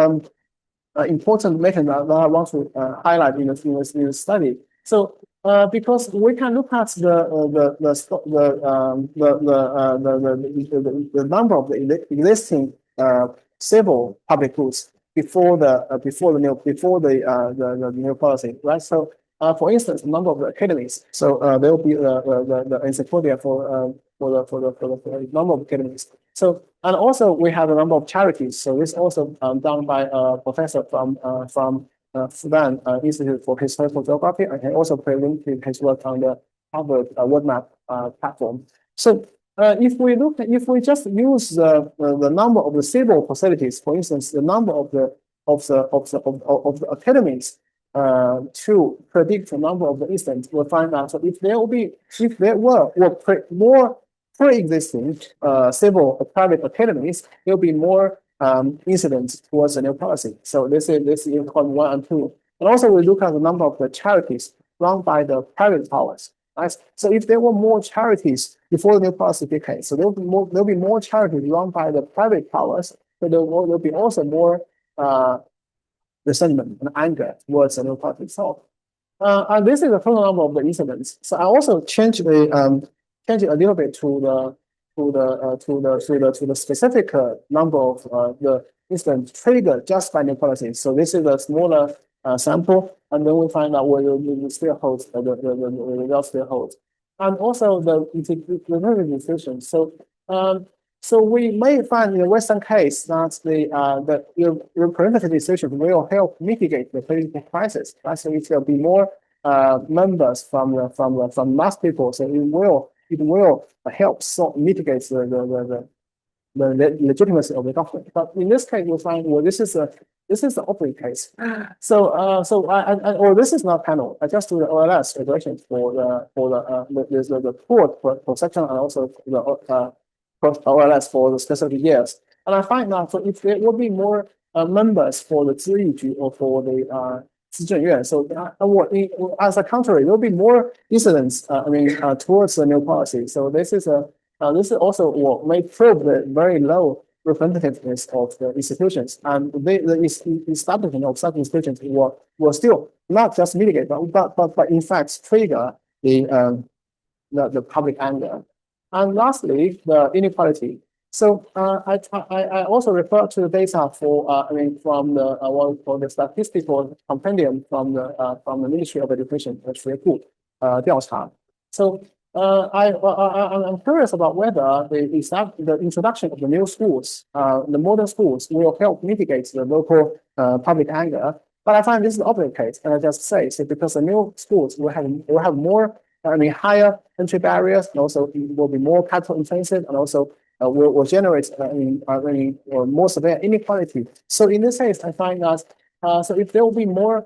important mechanism that I want to highlight in this study. So because we can look at the number of the existing civil public goods before the new policy, right? So for instance, the number of the academies. So there will be the encyclopedia for the number of academies. So and also we have a number of charities. So this also done by a professor from Fudan Institute for Historical Geography, and he also presented his work on the Harvard World Map platform. So if we just use the number of the civil facilities, for instance, the number of the academies to predict the number of the incidents, we'll find out. So if there were more pre-existing civil private academies, there will be more incidents towards the new policy. So this is called 1 and 2. And also we look at the number of the charities run by the private powers. Right? So if there were more charities before the new policy became, so there'll be more charities run by the private powers, so there'll be also more resentment and anger towards the new policy itself. And this is the total number of the incidents. So I also changed change it a little bit to the specific number of the incidents triggered just by new policies. So this is a smaller sample, and then we find out whether it still holds the result still holds, and also the decision. So we may find in the Western case that the representative decision will help mitigate the political crisis. Right? So it will be more members from mass people. So it will help mitigate the legitimacy of the government. But in this case, we find this is the opposite case. So this is not panel. I just do the OLS regression for the poor perception and also the OLS for the specific years. And I find that so if there will be more members for the Ziyuju or for the so as a contrary, there will be more incidents. Towards the new policy. So this is also what may prove the very low representativeness of the institutions, and the establishment of such institutions will still not just mitigate, but in fact trigger the public anger. And lastly, the inequality. So I also refer to the data from the statistical compendium from the Ministry of Education, 学部调查. So I'm curious about whether the introduction of the new schools, the modern schools, will help mitigate the local public anger. But I find this is the opposite case, and I just say so because the new schools will have more higher entry barriers, and also it will be more capital intensive, and also will generate more severe inequality. So in this case, I find that so if there will be more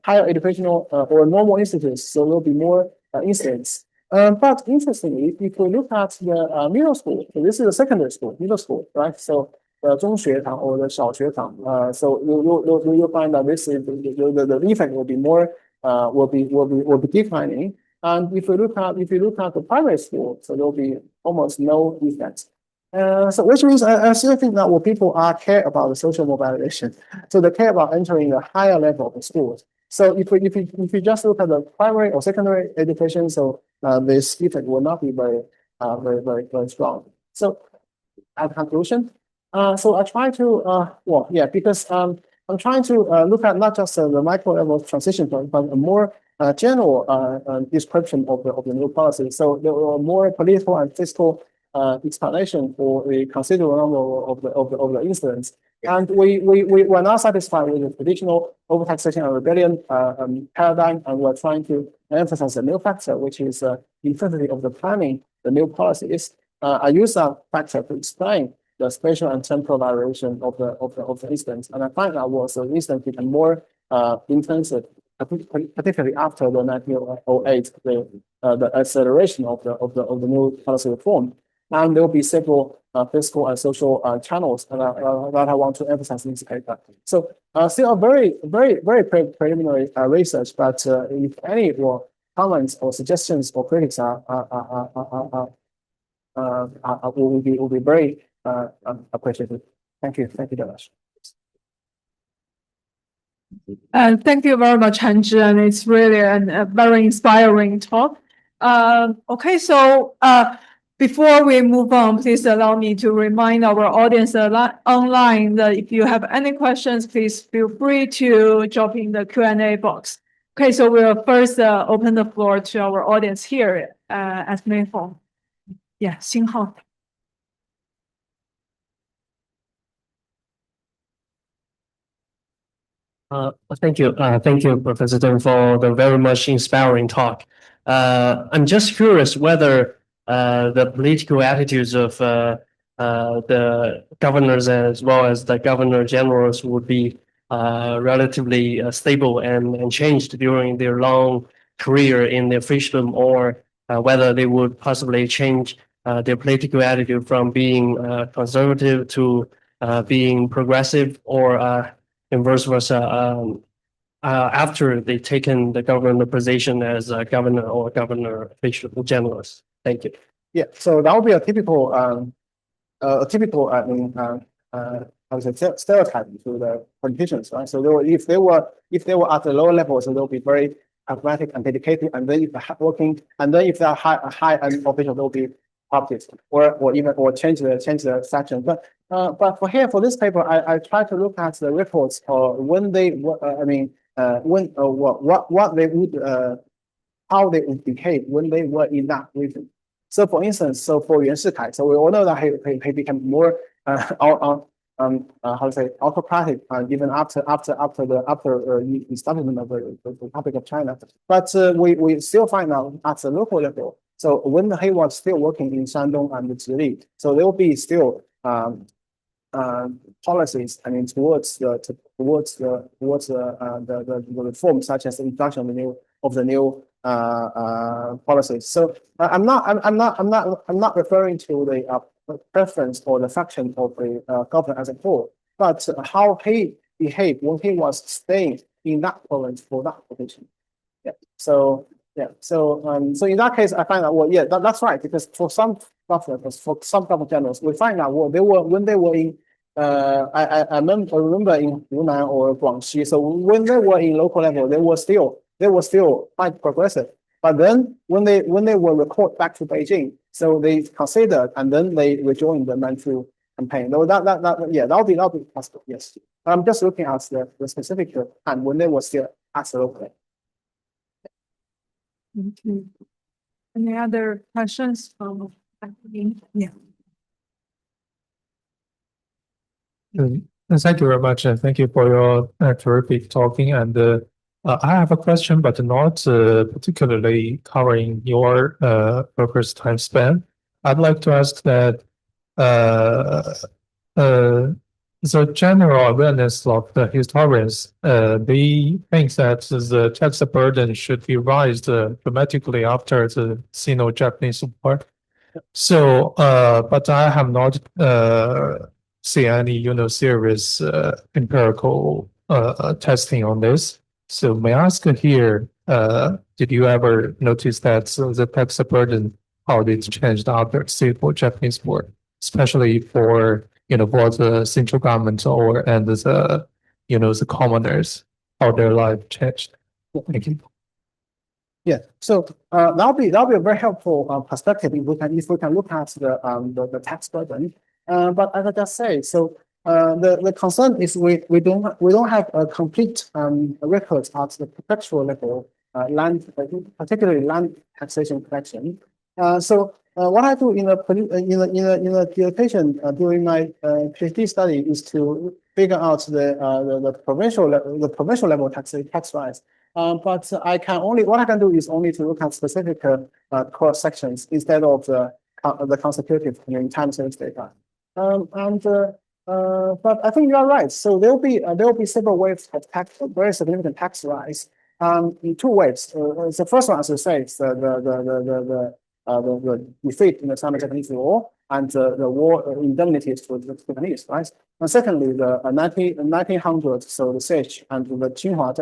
higher educational or normal institutes, so there will be more incidents. But interestingly, if we look at the middle school, so this is a secondary school, middle school, right? So the 中学堂 or the 小学堂, so you'll find that this is the effect will be more will be declining. And if you look at the private school, so there will be almost no effect. So which means I still think that people are care about the social mobilization. So they care about entering a higher level of the schools. So if we just look at the primary or secondary education, so this effect will not be very strong. So at conclusion, so I try to because I'm trying to look at not just the micro level transition, but a more general description of the new policy. So there were more political and fiscal explanation for a considerable number of the incidents. And we were not satisfied with the traditional overtaxation and rebellion paradigm, and we're trying to emphasize a new factor, which is intensity of the planning, the new policies. I use that factor to explain the spatial and temporal variation of the incidents, and I find that the incidents become more intensive, particularly after the 1908, the acceleration of the new policy reform. And there will be several fiscal and social channels that I want to emphasize in this paper. So still a very preliminary research, but if any comments or suggestions or critics will be very appreciated. Thank you very much. Thank you very much, Hanzhi, and it's really a very inspiring talk. Okay, so before we move on, please allow me to remind our audience online that if you have any questions, please feel free to drop in the Q&A box. Okay, so we'll first open the floor to our audience here at main hall. Yeah, Xinghao. Thank you, Professor Deng, for the very much inspiring talk. I'm just curious whether the political attitudes of the governors as well as the governor generals would be relatively stable and changed during their long career in the officialdom, or whether they would possibly change their political attitude from being conservative to being progressive, or and vice versa, after they've taken the governor position as a governor or governor official generals. Thank you. Yeah, so that would be a typical, I would say stereotype to the politicians, right? So if they were at the lower level, so they'll be very pragmatic and dedicated, and then if they're hardworking, and then if they're high and official, they'll be optics or change the section. But for this paper, I try to look at the reports when they what they would how they would behave when they were in that region. So for instance, for Yuan Shikai, so we all know that he became more how to say autocratic, even after the establishment of the Republic of China. But we still find out at the local level. So when he was still working in Shandong and Zhili, so there will be still policies, I mean, towards the reform, such as the introduction of the new policies. So I'm not referring to the preference or the faction of the government as a whole, but how he behaved when he was staying in that province for that position. Yeah. So in that case, I find out that's right, because for some governors, for some government generals, we find out when they were in I remember in Fudan or Guangxi. So when they were in local level, they were still quite progressive. But then when they were recalled back to Beijing, so they considered and then they rejoined the Manchu campaign. That'll be possible. Yes, I'm just looking at the specific time when they were still at the local level. Thank you. Any other questions from yeah. Thank you very much. Thank you for your terrific talking. And I have a question, but not particularly covering your purpose time span. I'd like to ask that the general awareness of the historians, they think that the tax burden should be raised dramatically after the Sino-Japanese War. So, but I have not seen any, serious empirical testing on this. So, may I ask here, did you ever notice that the tax burden how it changed after Sino-Japanese War, especially for both the central government and the commoners, how their life changed? Thank you. Yeah, so that'll be a very helpful perspective if we can look at the tax burden. But as I just said, so the concern is we don't have a complete record at the prefectural level, particularly land taxation collection. So what I do in a dissertation during my PhD study is to figure out the provincial level tax rise. But what I can do is only to look at specific cross sections instead of the consecutive time series data. But I think you are right. So there will be several waves of very significant tax rise. In two waves. The first one, as you say, is the defeat in the Sino-Japanese War and the war indemnities to the Japanese, right? And secondly, the 1900s, so the siege and the Qinghua,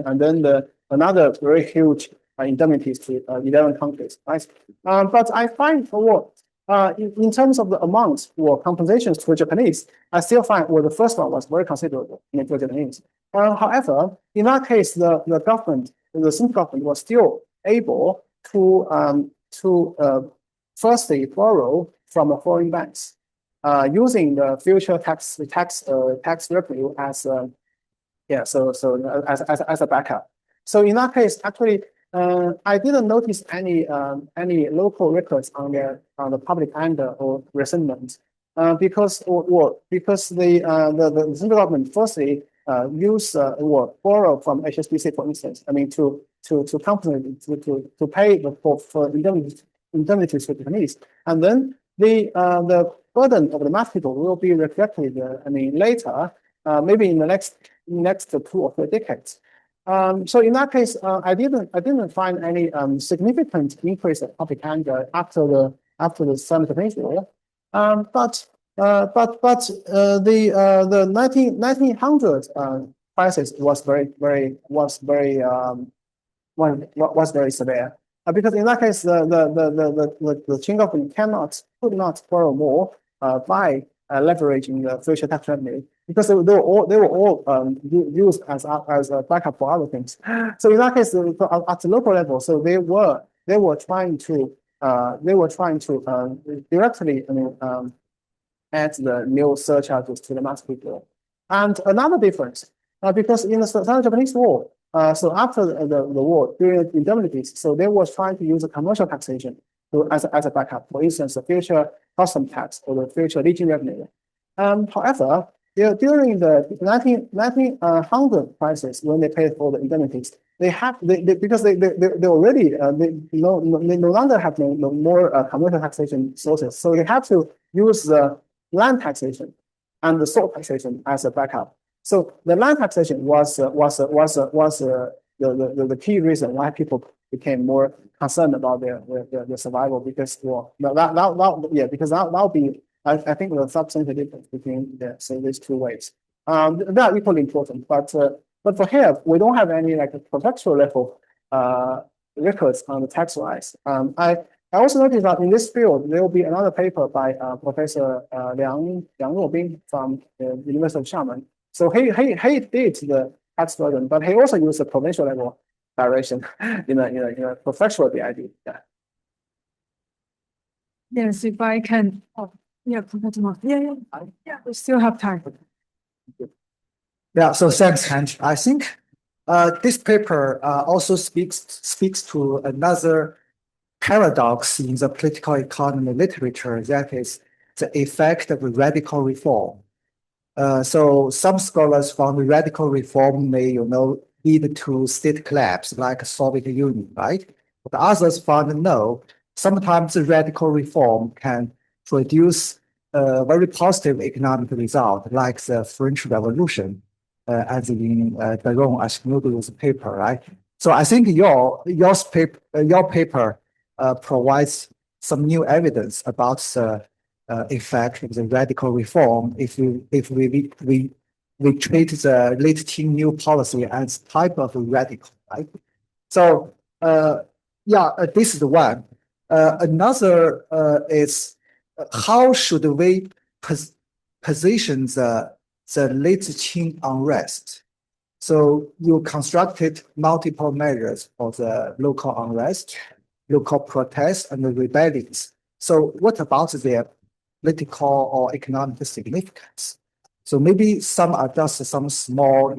and then another very huge indemnities to 11 countries, right? But I find in terms of the amount or compensations to the Japanese, I still find the first one was very considerable in the Japanese. However, in that case, the central government was still able to firstly borrow from foreign banks, using the future tax revenue as as a backup. So in that case, actually, I didn't notice any local records on the public anger or resentment, because the central government firstly use or borrow from HSBC, for instance. I mean to compensate to pay for indemnities to Japanese, and then the burden of the mass people will be reflected. Later, maybe in the next 2 or 3 decades. So in that case, I didn't find any significant increase of public anger after the Sino-Japanese War. But the 1900 crisis was very severe, because in that case the Qing government could not borrow more by leveraging the future tax revenue, because they were all used as a backup for other things. So in that case, at the local level, so they were trying to directly add the new surcharges to the mass people. And another difference, because in the Sino-Japanese War, so after the war, during indemnities, so they were trying to use a commercial taxation as a backup. For instance, the future custom tax or the future legion revenue. However, during the 1900 crisis, when they paid for the indemnities, because they already no longer have no more commercial taxation sources, so they have to use the land taxation and the salt taxation as a backup. So the land taxation was the key reason why people became more concerned about their survival, because that'll be I think the substantial difference between these two ways. They are equally important, but for here we don't have any prefectural level records on the tax rise. I also noticed that in this field there will be another paper by Professor Liang Ruobing from the University of Xiamen. So he did the tax burden, but he also used the provincial level direction in a prefectural DID. Yeah. Yes, if I can. Oh, yeah, Professor Mark. Yeah, we still have time. Yeah, so thanks, Hanzhi. I think this paper also speaks to another paradox in the political economy literature, that is the effect of radical reform. So some scholars found radical reform may, lead to state collapse like Soviet Union, right? But others found no. Sometimes radical reform can produce a very positive economic result, like the French Revolution, as in Daron Ashinobu's paper, right? So I think your paper provides some new evidence about the effect of the radical reform if we treat the late Qing new policy as type of radical, right? So this is one. Another is how should we position the late Qing unrest? So you constructed multiple measures for the local unrest, local protests, and the rebellions. So what about their political or economic significance? So maybe some are just some small,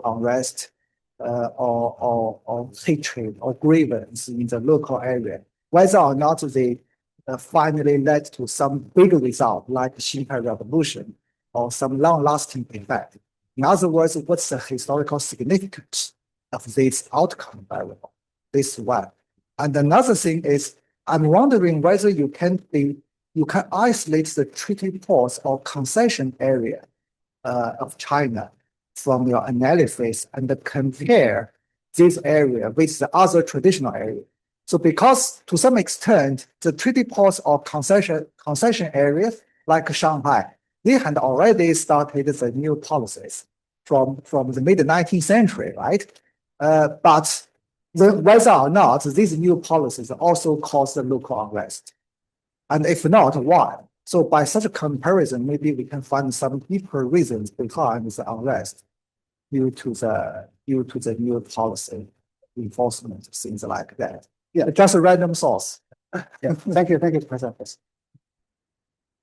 unrest or hatred or grievance in the local area, whether or not they finally led to some big result like the Xinhai Revolution or some long-lasting effect. In other words, what's the historical significance of this outcome variable? This one. And another thing is, I'm wondering whether you can isolate the treaty ports or concession area of China from your analysis and compare this area with the other traditional area. So because to some extent, the treaty ports or concession areas like Shanghai, they had already started the new policies from the mid-19th century, right? But whether or not these new policies also cause the local unrest. And if not, why? So by such a comparison, maybe we can find some deeper reasons behind the unrest due to the new policy enforcement, things like that. Yeah, just a random source. Yeah, thank you, Professor.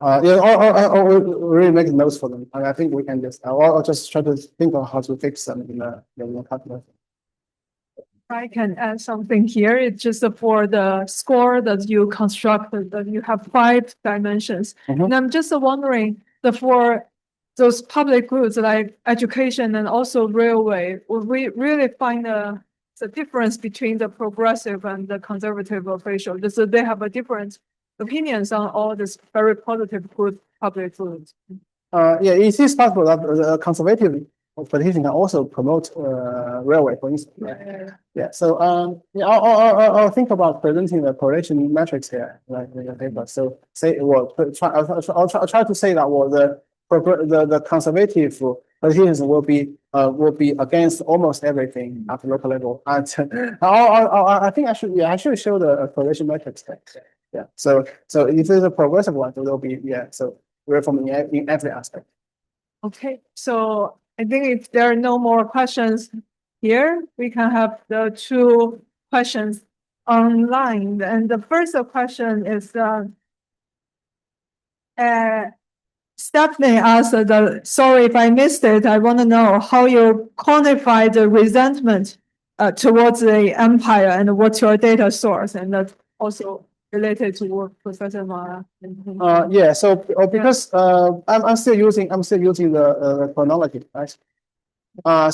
I'll really make notes for them. And I think we can just, I'll just try to think of how to fix them in the calculator. I can add something here. It's just for the score that you constructed, that you have 5 dimensions. And I'm just wondering, for those public goods like education and also railway, will we really find the difference between the progressive and the conservative official? So they have a different opinions on all this very positive good public goods. It is possible that the conservative politician can also promote railway, for instance. Right? So I'll think about presenting the correlation metrics here, like in the paper. So I'll try to say that the conservative politicians will be against almost everything at the local level. And I think I should show the correlation metrics. Yeah. So if there's a progressive one, there will be so reform in every aspect. Okay. So I think if there are no more questions here, we can have the 2 questions online. And the first question is Stephanie asked, sorry if I missed it, I want to know how you quantify the resentment towards the empire and what's your data source, and that's also related to what Professor Ma. So because I'm still using the chronology, right? I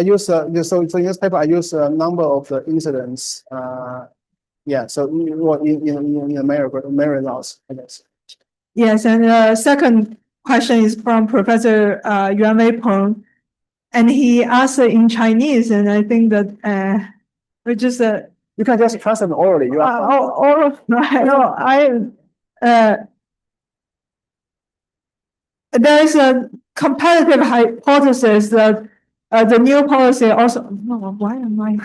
use so in this paper I use a number of the incidents. So in the main results, I guess. Yes, and the second question is from Professor Yuan Wei Peng, and he asked in Chinese, and I think that we just you can just translate orally. There is a competitive hypothesis that the new policy also. No, why am I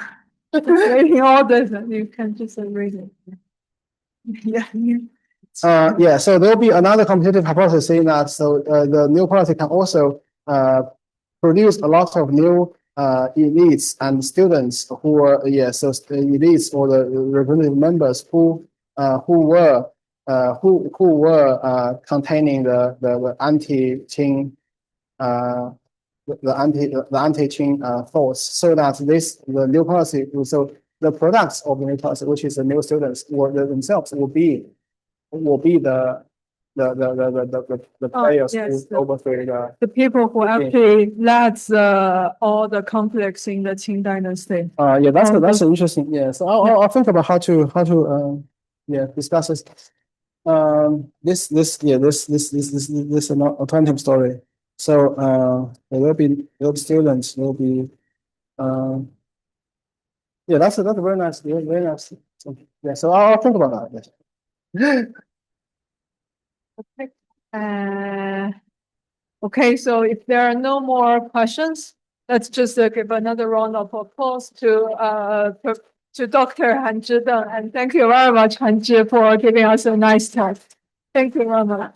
reading all this? You can just read it. So there will be another competitive hypothesis saying that the new policy can also produce a lot of new elites and students who were elites or the representative members who were containing the anti-Qing anti-Qing thoughts, so that the new policy, so the products of the new policy, which is the new students themselves, will be the players who overthrow the people who actually led all the conflicts in the Qing dynasty. That's interesting. So I'll think about how to discuss this. This is an alternative story. So there will be students, will be yeah, that's a very nice, very nice. So, yeah, so I'll think about that. Yes. Okay, so if there are no more questions, let's just give another round of applause to Dr. Hanzhi Deng, and thank you very much, Hanzhi, for giving us a nice talk. Thank you very much.